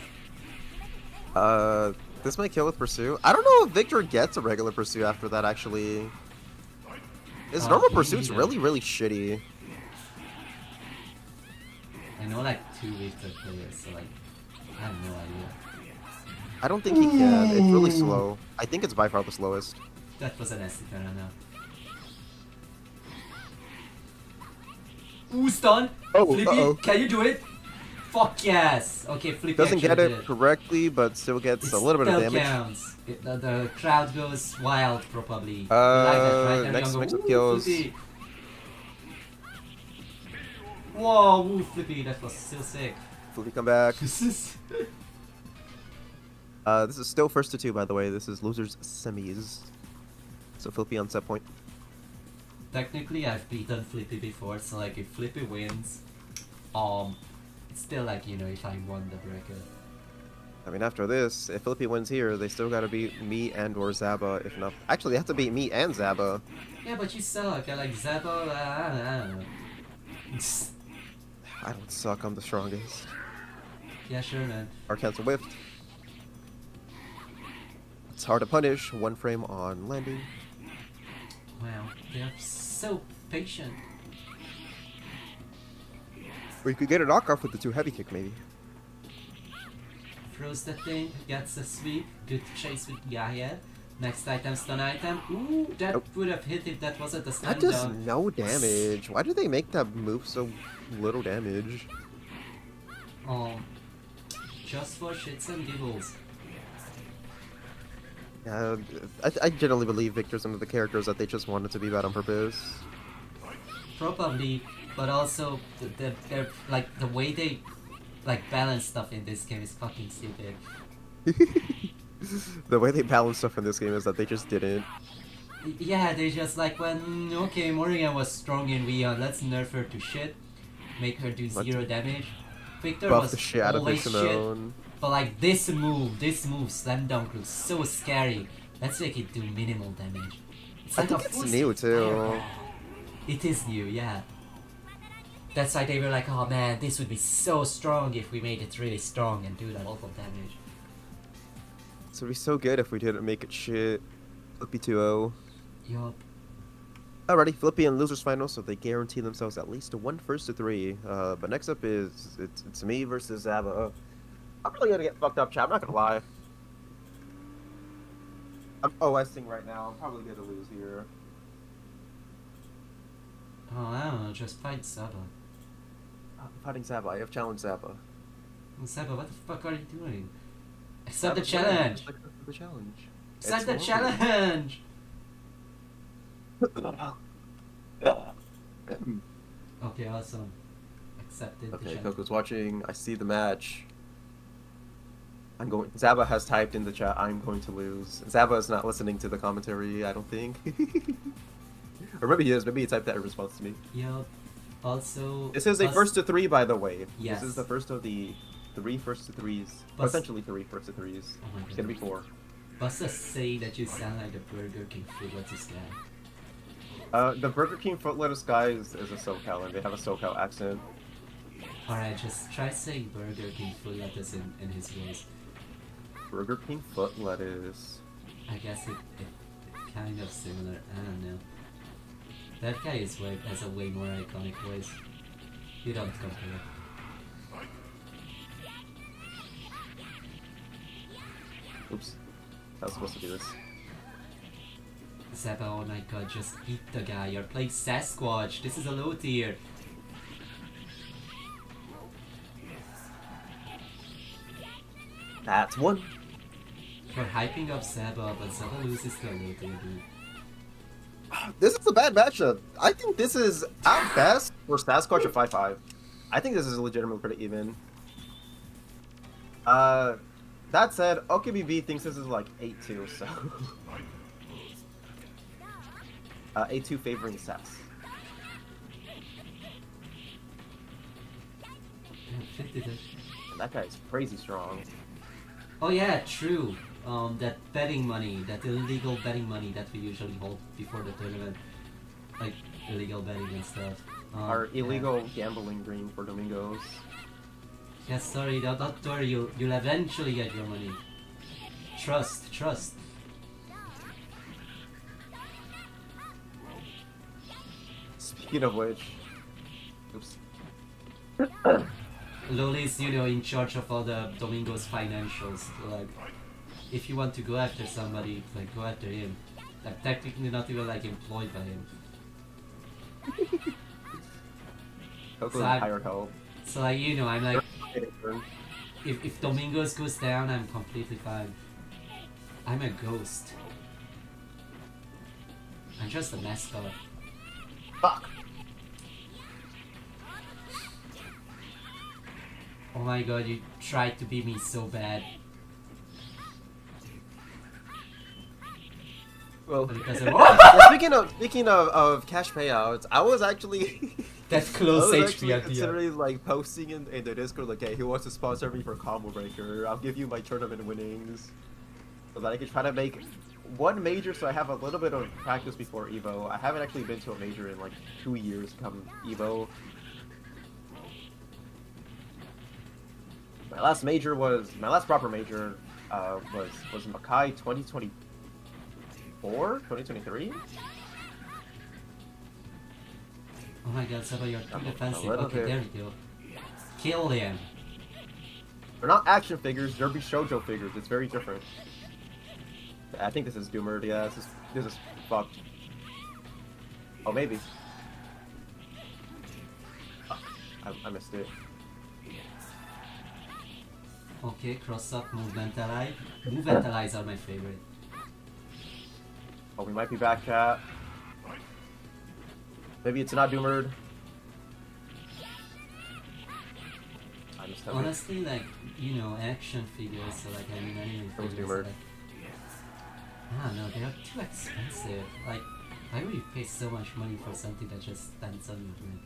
This might kill with Pursue. I don't know if Victor gets a regular Pursue after that, actually. His normal me Pursuit's neither. really shitty. I know like 2 Victor players, so like, I have no idea. I don't think he can. It's really slow. I think it's by far the slowest. That was an Esthiterana. Ooh, stun! Oh, Flippy, uh-oh. can you do it? Fuck yes! Okay, Flippy Doesn't actually get did it correctly, but still gets It a little bit of still damage. counts. The crowd goes wild, probably. You like that, right? Everyone Next go, mix of "Ooh, kills. Flippy." Whoa, woo, Flippy, that was so sick. Flippy come back. This is... This is still first to two, by the way. This is losers semis. So Flippy on set point. Technically, I've beaten Flippy before, so like if Flippy wins, it's still like, you know, if I won the bracket. I mean, after this, if Flippy wins here, they still gotta beat me and or Zaba, if not... Actually, they have to beat me and Zaba. Yeah, but you suck. I like Zappo, I don't know. I don't suck, I'm the strongest. Yeah, sure, man. Our cancel whiffed. It's hard to punish, one frame on landing. Wow, they're so patient. Or you could get a knockoff with the two heavy kick, maybe. Throws the thing, gets a sweep, good chase with Gaia. Next item, stun item. Ooh, that Oh. would have hit if that wasn't a stun That does down. no damage. Why do they make that move so little damage? Just for shits and giggles. I generally believe Victor's one of the characters that they just wanted to be bad on purpose. Probably, but also they're like the way they like balance stuff in this game is fucking stupid. The way they balance stuff in this game is that they just didn't. Yeah, they just like when okay, Morrigan was strong in Weon, let's nerf her to shit, make her do Let's 0 damage. Victor buff was the shit out of always Big shit, Simone. but like this move, slam dunk looks so scary. Let's make it do minimal damage. It's I like think a it's full new too. fireball. It is new, yeah. That's why they were like, oh man, this would be so strong if we made it really strong and do that awful damage. So it'd be so good if we didn't make it shit. Flippy 2-0. Yup. Alrighty, Flippy and losers final, so they guarantee themselves at least one first to 3. But next up is it's me versus Zaba. I'm really gonna get fucked up, chat. I'm not gonna lie. I'm OSing right now. I'm probably gonna lose here. Oh, I don't know, just fight Saba. I'm fighting Zaba. I have challenged Zaba. Saba, what the fuck are you doing? Accept the Zaba's challenge! winning. The challenge. Accept the It's challenge! won. Okay, awesome. Accepted the Okay, challenge. Coco's watching. I see the match. Zaba has typed in the chat, I'm going to lose. Zaba is not listening to the commentary, I don't think. Or maybe he is. Maybe he typed that in response to me. Yup. Also... This is a first to 3, by the way. Yes. This is the first of the 3 first to 3s. Bus- Potentially 3 first to 3s. Oh my It's gonna be god. 4. Busta say that you sound like the Burger King food, what's this guy? The Burger King foot lettuce guy is a SoCal, and they have a SoCal accent. Alright, just try saying Burger King food lettuce in his voice. Burger King foot lettuce. I guess it kind of similar, I don't know. That guy has a way more iconic voice. You don't compare. Oops. I was supposed to do this. Zaba, oh my god, just eat the guy. You're playing Sasquatch. This is a low tier. That's 1. You're hyping up Zaba, but Zaba loses to a low tier, dude. This is a bad matchup. I think this is, at best, for Sasquatch a 5-5. I think this is legitimately pretty even. That said, OKBB thinks this is like 8-2, so... 8-2 favoring Sas. Yeah, 50 dash. And that guy is crazy strong. Oh yeah, true. That betting money, that illegal betting money that we usually hold before the tournament. Like, illegal betting and stuff. Our yeah. illegal gambling green for Domingos. Yeah, sorry, Doctor, you'll eventually get your money. Trust. Speaking of which... Oops. Loli's, in charge of all the Domingos financials. So, like, if you want to go after somebody, like, go after him. Like, technically not even, like, employed by him. Coco's So I- hired help. So, like, I'm like, if Domingos goes down, I'm completely fine. I'm a ghost. I'm just a mascot. Fuck! Oh my god, you tried to beat me so bad. Well, But because of well, speaking of cash payouts, I was actually that I close was HP actually at the end. considering like posting in the Discord like, hey, who wants to sponsor me for Combo Breaker? I'll give you my tournament winnings, so that I can try to make one major, so I have a little bit of practice before Evo. I haven't actually been to a major in like 2 years come Evo. My last proper major was Makai 2024, 2023. Oh my god, Saba, you're too I'm a defensive. little Okay, bit- there we go. Kill him. They're not action figures, they're shoujo figures. It's very different. I think this is Doomered. Yeah, this is fucked. Oh, maybe. I missed it. Okay, cross up, movementalize. Movementalize are my favorite. Oh, we might be back, chat. Maybe it's not Doomered. I missed that. Honestly, like, you know, action figures, so like anime That was figures, Doomered. like, ah, no, they are too expensive. Like, why would you pay so much money for something that just stands on movement?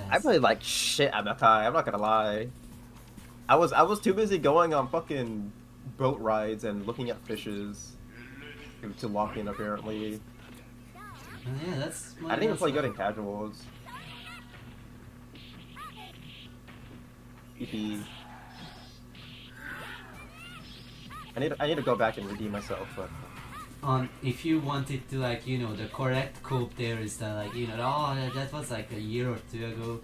I played like shit at that time. I'm not gonna lie. I was too busy going on fucking boat rides and looking at fishes to lock in apparently. Yeah, that's. I didn't even play good in casuals. EP. I need to go back and redeem myself, but If you wanted to, like, you know, the correct cope there is that, like, you know, oh, that was like a year or two ago.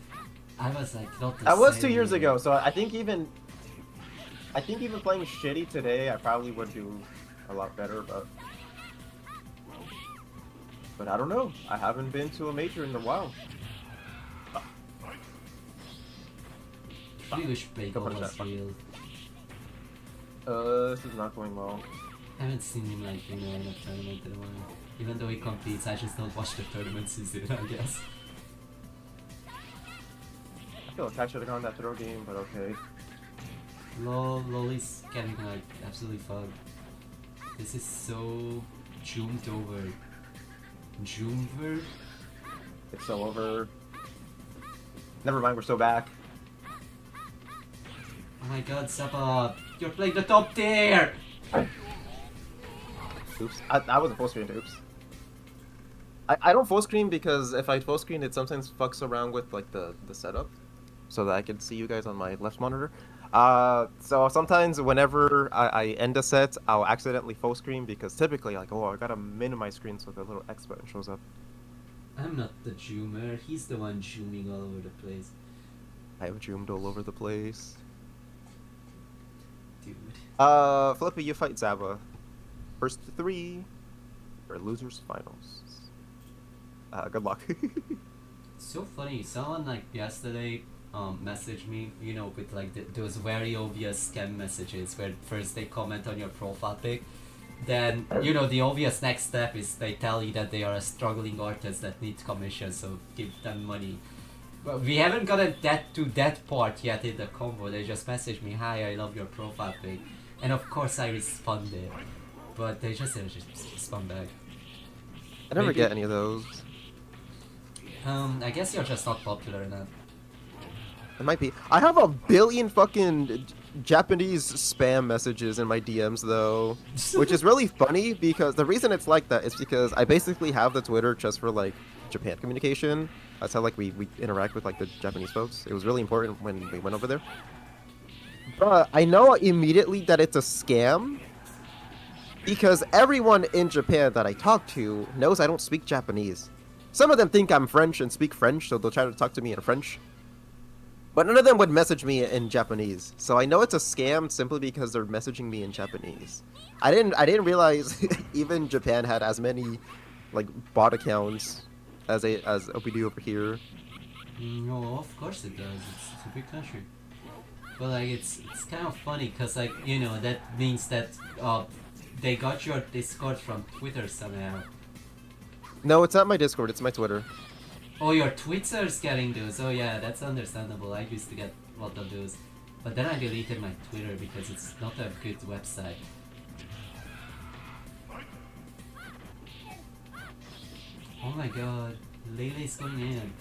I was like, not the that was same 2 years anymore. ago. So I think even playing shitty today, I probably would do a lot better, but I don't know. I haven't been to a major in a while. I wish Bagel Go for was that. real. This is not going well. I haven't seen him, like, you know, in a tournament in a while. Even though he competes, I just don't watch the tournaments he's in, I guess. I feel like I should have gone that throw game, but okay. Lolly's getting, like, absolutely fucked. This is so zoomed over. Zoomed? It's so over. Never mind, we're still back. Oh my god, Sapa! You're playing the top tier! Oops. I wasn't full screen, oops. I don't full screen because if I full screen, it sometimes fucks around with like the setup, so that I can see you guys on my left monitor. So sometimes whenever I end a set, I'll accidentally full screen because typically like, oh, I gotta minimize screen so the little X button shows up. I'm not the zoomer, he's the one zooming all over the place. I have zoomed all over the place. Dude. Flippy, you fight Zaba. First 3 for losers finals. Good luck. So funny, someone like yesterday messaged me, you know, with like those very obvious scam messages where first they comment on your profile pic, then, you know, the obvious next step is they tell you that they are a struggling artist that needs commission, so give them money. But we haven't gotten to that part yet in the combo. They just messaged me, hi, I love your profile pic, and of course I responded, but they just respond back. I never Maybe- get any of those. I guess you're just not popular enough. It might be. I have a billion fucking Japanese spam messages in my DMs though, which is really funny because the reason it's like that is because I basically have the Twitter just for like Japan communication. That's how like we interact with like the Japanese folks. It was really important when we went over there. But I know immediately that it's a scam because everyone in Japan that I talk to knows I don't speak Japanese. Some of them think I'm French and speak French, so they'll try to talk to me in French. But none of them would message me in Japanese. So I know it's a scam simply because they're messaging me in Japanese. I didn't realize even Japan had as many like bot accounts as we do over here. No, of course it does. It's a big country. But like it's kind of funny because like, you know, that means that they got your Discord from Twitter somehow. No, it's not my Discord, it's my Twitter. Oh, your Twitter's getting those. Oh yeah, that's understandable. I used to get a lot of those. But then I deleted my Twitter because it's not a good website. Oh my god, Lele's going in.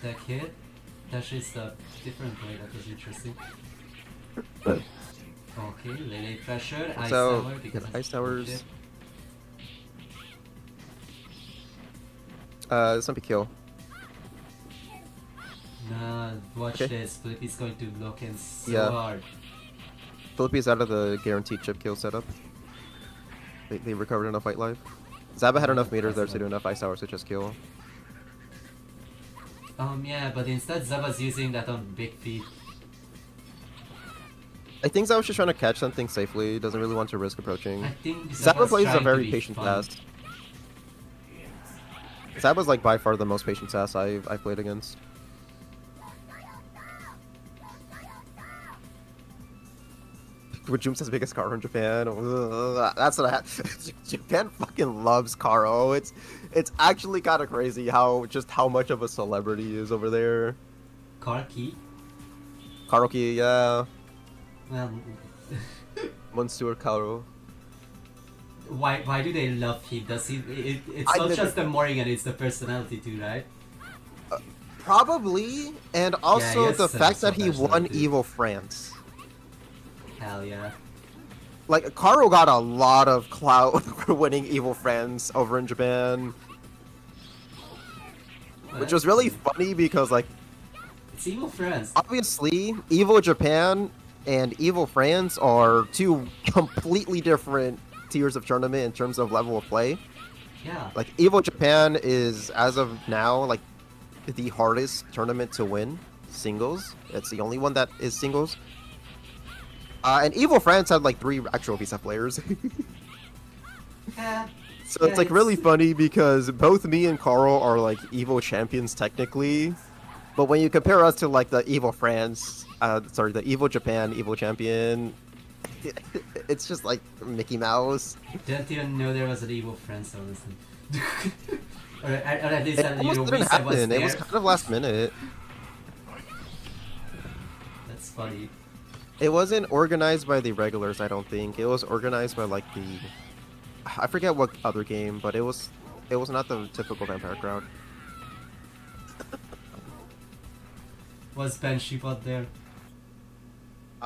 That kid? That's just a different way, that was interesting. Okay, Lele pressure, Ice So, Tower because Ice of Towers. bullshit. This might be kill. Nah, watch Okay. this. Flippy's going to look in so Yeah. hard. Philippi's out of the guaranteed chip kill setup. They recovered enough fight life. Zaba had enough meters there to do enough Ice Towers to just kill. Yeah, but instead Zaba's using that on Big Feet. I think Zaba's just trying to catch something safely. Doesn't really want to risk approaching. I think Zaba Zaba's plays a trying to very be patient fun. sass. Zaba's like by far the most patient sass I've played against. Wajumsa's biggest Karo in Japan. Ugh, that's what I have. Japan fucking loves Karo. It's actually kind of crazy how much of a celebrity he is over there. Karki? Karoki, yeah. Well, Monsieur Karo. why do they love him? Does he? It's I not didn't- just the Morrigan, it's the personality too, right? Probably, and also yes, the fact that so he won personality. Evil France. Hell yeah. Like, Karo got a lot of clout for winning Evil France over in Japan. Which was really funny because, like, It's Evil Friends. obviously, Evil Japan and Evil France are two completely different tiers of tournament in terms of level of play. Yeah. Like, Evil Japan is, as of now, like, the hardest tournament to win. Singles. It's the only one that is singles. And Evil France had, like, 3 actual visa players. Yeah. So it's, like, really funny because both me and Carl are, like, Evil champions, technically. But when you compare us to, like, the Evil France, the Evil Japan Evil champion, it's just, like, Mickey Mouse. Didn't even know there was an Evil Friends, honestly. or at least It that, almost we didn't said was happen. there. It was kind of last minute. That's funny. It wasn't organized by the regulars, I don't think. It was organized by, like, the... I forget what other game, but it was not the typical vampire crowd. Was Ben Shibot there?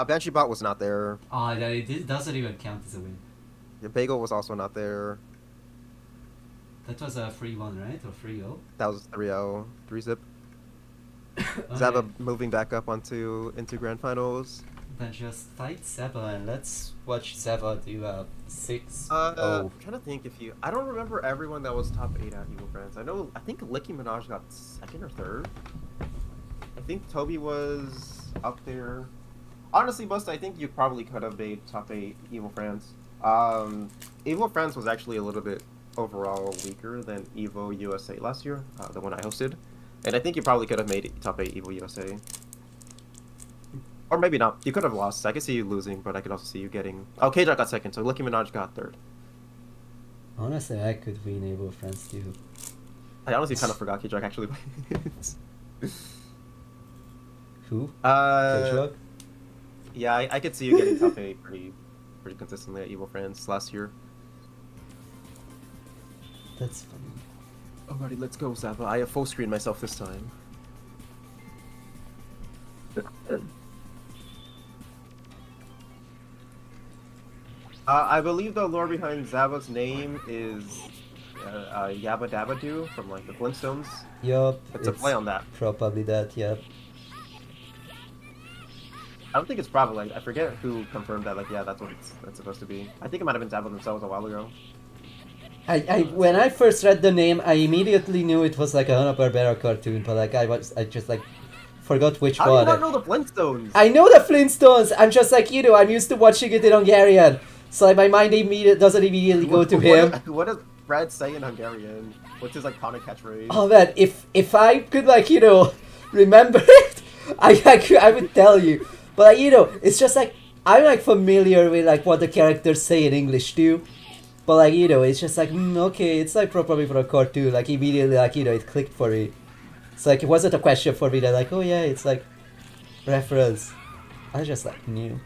Banshee Bot was not there. Oh, it doesn't even count as a win. The Bagel was also not there. That was a 3-1, right? Or 3-0? That was 3-0, 3-zip. Okay. Zaba moving back up into grand finals. Then just fight Zaba and let's watch Zaba do a 6-0. I'm trying to think I don't remember everyone that was top 8 at Evil Friends. I think Nicki Minaj got 2nd or 3rd. I think Toby was up there. Honestly, Busta, I think you probably could have made top 8 Evil Friends. Evil Friends was actually a little bit overall weaker than Evo USA last year, the one I hosted. And I think you probably could have made top 8 Evo USA. Or maybe not. You could have lost. I could see you losing, but I could also see you getting... Oh, K-Jack got 2nd, so Nicki Minaj got 3rd. Honestly, I could win Evil Friends too. I honestly kind of forgot K-Jack actually plays. Who? Uh, yeah, I could see you getting top 8 pretty consistently at Evil Friends last year. That's funny. Alrighty, let's go, Zaba. I have full screen myself this time. I believe the lore behind Zaba's name is Yabba Dabba Doo from like the Flintstones. Yup. It's a play on that. Probably that, yep. I don't think it's probably. I forget who confirmed that. Like, yeah, that's what that's supposed to be. I think it might have been Zaba themselves a while ago. When I first read the name, I immediately knew it was like a Hanna-Barbera cartoon, but like I just like forgot which How do one. you not know the Flintstones? I know the Flintstones. I'm just like, you know, I'm used to watching it in Hungarian, so like, my mind doesn't immediately go to him. What does Brad say in Hungarian? What's his iconic catchphrase? Oh man, if I could like, you know, remember it, I would tell you. But like, you know, it's just like I'm like familiar with like what the characters say in English too. But like, you know, it's just like, okay, it's like probably for a cartoon. Like immediately, like, you know, it clicked for me. It's like it wasn't a question for me. That like, oh yeah, it's like reference. I just like knew.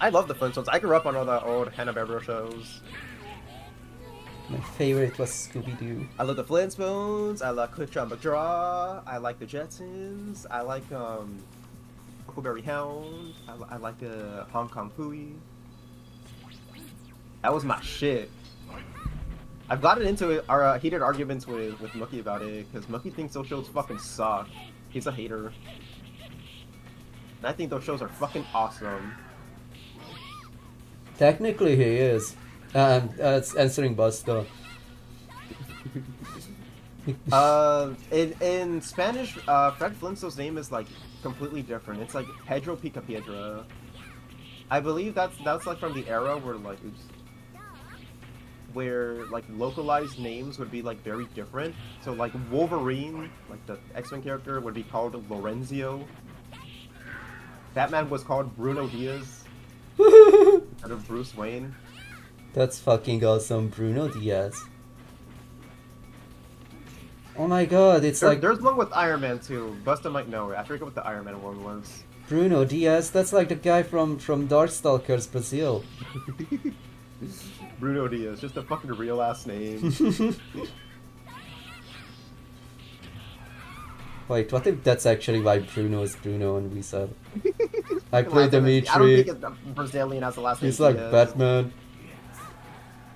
I love the Flintstones. I grew up on all the old Hanna-Barbera shows. My favorite was Scooby-Doo. I love the Flintstones. I like Kutcha McGraw. I like the Jetsons. I like Huckleberry Hound. I like the Hong Kong Phooey. That was my shit. I've gotten into our heated arguments with Mookie about it because Mookie thinks those shows fucking suck. He's a hater. And I think those shows are fucking awesome. Technically, he is. It's answering Buzz though. In Spanish, Fred Flintstone's name is like completely different. It's like Pedro Pica Piedra. I believe that's like from the era where like oops, where like localized names would be like very different. So like Wolverine, like the X-Men character, would be called Lorenzio. Batman was called Bruno Diaz instead of Bruce Wayne. That's fucking awesome, Bruno Diaz. Oh my god, it's like There's one with Iron Man too. Busta might know it. I forget what the Iron Man one was. Bruno Diaz. That's like the guy from Darkstalkers Brazil. Bruno Diaz, just a fucking real ass name. Wait, what if that's actually why Bruno is Bruno and we said I play I don't Dimitri. think it's Brazilian as the last name. He's like Diaz. Batman.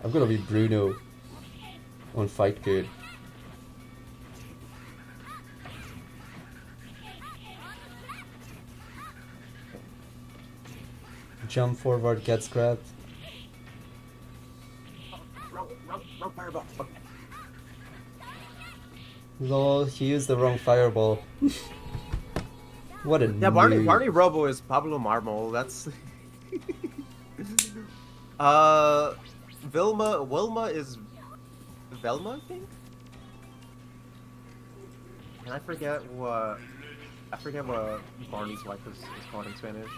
I'm gonna be Bruno on Fight Kid. Jump forward, gets grabbed. Wrong fireball. Okay. Lol, he used the wrong fireball. What a Yeah, Barney noob. Robo is Pablo Marmol. That's Wilma is Velma, I think. And I forget what Barney's wife is called in Spanish.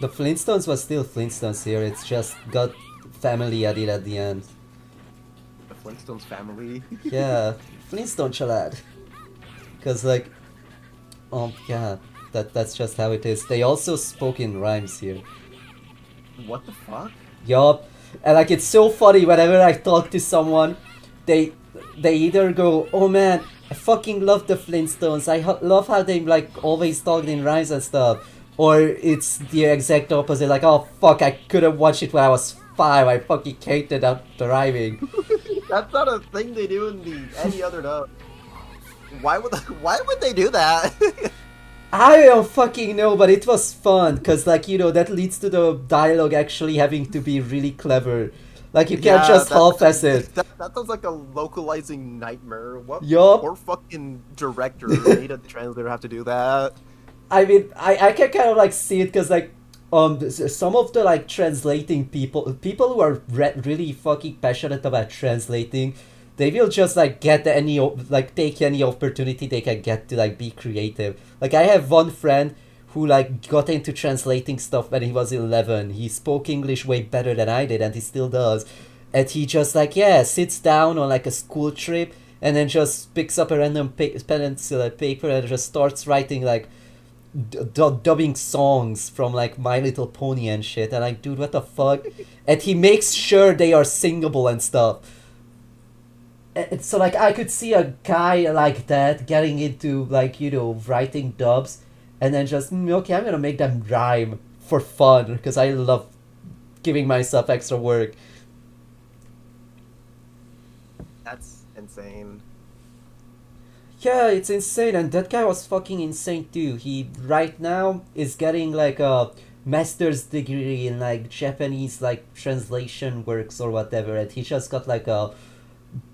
The Flintstones was still Flintstones here, it's just got family added at the end. The Flintstones family. Yeah, Flintstone chalad. Cause like, yeah, that's just how it is. They also spoke in rhymes here. What the fuck? Yup, and like it's so funny whenever I talk to someone, they either go, "Oh man, I fucking love the Flintstones. I love how they like always talked in rhymes and stuff," or it's the exact opposite, like, "Oh fuck, I couldn't watch it when I was 5. I fucking hated that rhyming." That's not a thing they do in any other dub. Why would they do that? I don't fucking know, but it was fun, cause like, you know, that leads to the dialogue actually having to be really clever. Like you can't just half-ass it. That sounds like a localizing nightmare. What Yup. poor fucking director made a translator have to do that? I mean, I can kind of like see it, cause like some of the like translating people who are really fucking passionate about translating, they will just like get take any opportunity they can get to like be creative. Like I have one friend who like got into translating stuff when he was 11. He spoke English way better than I did, and he still does. And he just like, yeah, sits down on like a school trip and then just picks up a random pencil and paper and just starts writing like dubbing songs from like My Little Pony and shit. And like, dude, what the fuck? And he makes sure they are singable and stuff. And so like I could see a guy like that getting into like, you know, writing dubs and then just okay, I'm gonna make them rhyme for fun because I love giving myself extra work. That's insane. Yeah, it's insane, and that guy was fucking insane too. He right now is getting like a master's degree in like Japanese like translation works or whatever, and he just got like a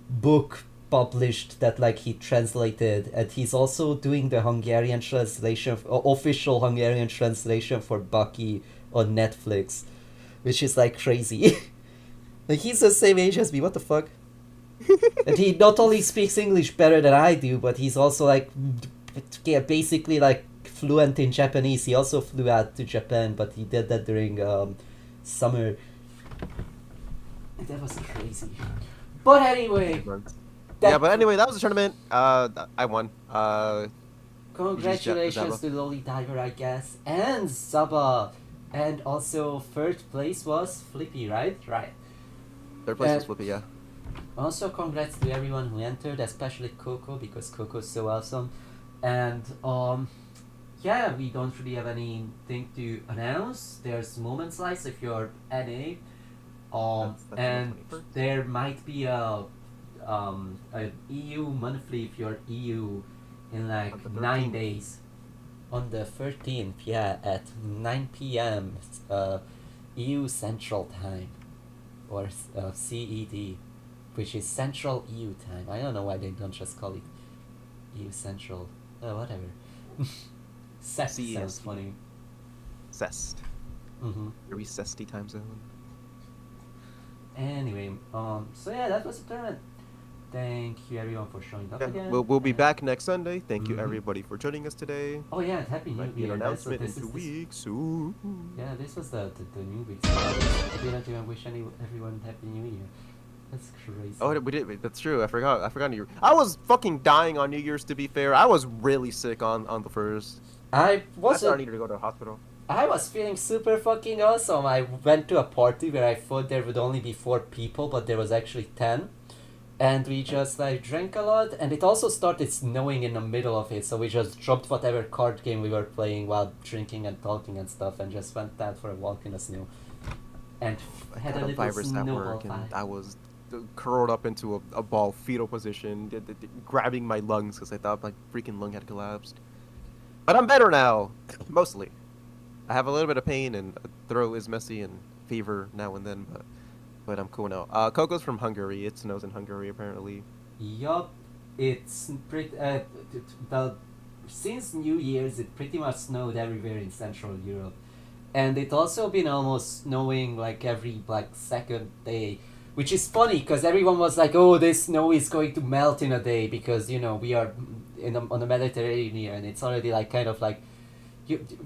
book published that like he translated, and he's also doing the Hungarian translation, official Hungarian translation for Bucky on Netflix, which is like crazy. Like he's the same age as me. What the fuck? And he not only speaks English better than I do, but he's also like basically like fluent in Japanese. He also flew out to Japan, but he did that during summer. That was crazy. But anyway, But anyway, that was the tournament. I won. Congratulations to Loli Diver, I guess, and Zaba, and also third place was Flippy, right? Right. Third place was Flippy, yeah. Also, congrats to everyone who entered, especially Coco, because Coco's so awesome. And yeah, we don't really have anything to announce. There's Moment Slice if you're NA, That's and 21st. there might be a EU monthly if you're EU in like On the 9 13th. days. On the 13th, yeah, at 9 p.m. EU Central Time or CET. which is Central EU time. I don't know why they don't just call it EU Central. Whatever. Set sounds CEST. funny. Cest. Mm-hmm. Very cesty time zone. Anyway, so yeah, that was the tournament. Thank you everyone for showing up Yeah, again. we'll be and- back next Sunday. Thank you Mhm. everybody for joining us today. Oh yeah, Happy New Might be an Year. announcement in This 2 is weeks. Ooh. yeah, this was the New Week. So I didn't even wish everyone Happy New Year. That's crazy. Oh, we did. That's true. I forgot New Year. I was fucking dying on New Year's. To be fair, I was really sick on the first. I I thought I wasn't. needed to go to the hospital. I was feeling super fucking awesome. I went to a party where I thought there would only be 4 people, but there was actually 10. And we just like drank a lot, and it also started snowing in the middle of it, so we just dropped whatever card game we were playing while drinking and talking and stuff, and just went out for a walk in the snow. And I had got a a little virus at snowball work, and fight. I was curled up into a ball fetal position, grabbing my lungs because I thought my freaking lung had collapsed. But I'm better now, mostly. I have a little bit of pain, and throat is messy, and fever now and then, but I'm cool now. Coco's from Hungary. It snows in Hungary apparently. Yup, it's pretty. The since New Year's, it pretty much snowed everywhere in Central Europe, and it also been almost snowing like every like second day, which is funny because everyone was like, "Oh, this snow is going to melt in a day," because you know we are on the Mediterranean, and it's already like kind of like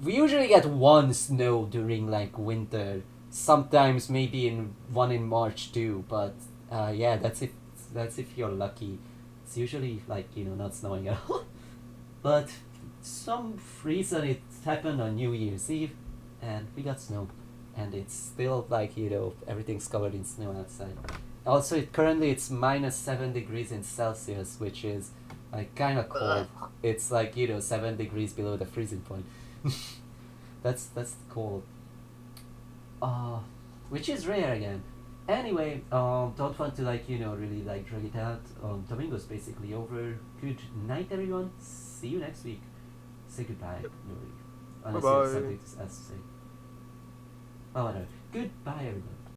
we usually get one snow during like winter. Sometimes maybe one in March too, but yeah, that's if you're lucky. It's usually like not snowing at all. But some reason it happened on New Year's Eve, and we got snow, and it's still like everything's covered in snow outside. Also, currently it's -7 degrees in Celsius, which is like kind of cold. It's like 7 degrees below the freezing point. That's cold. Which is rare again. Anyway, don't want to really like drag it out. Domingo's basically over. Good night, everyone. See you next week. Say goodbye, Nuri. Unless you have Bye-bye. something else to say. Oh, whatever. Goodbye, everyone.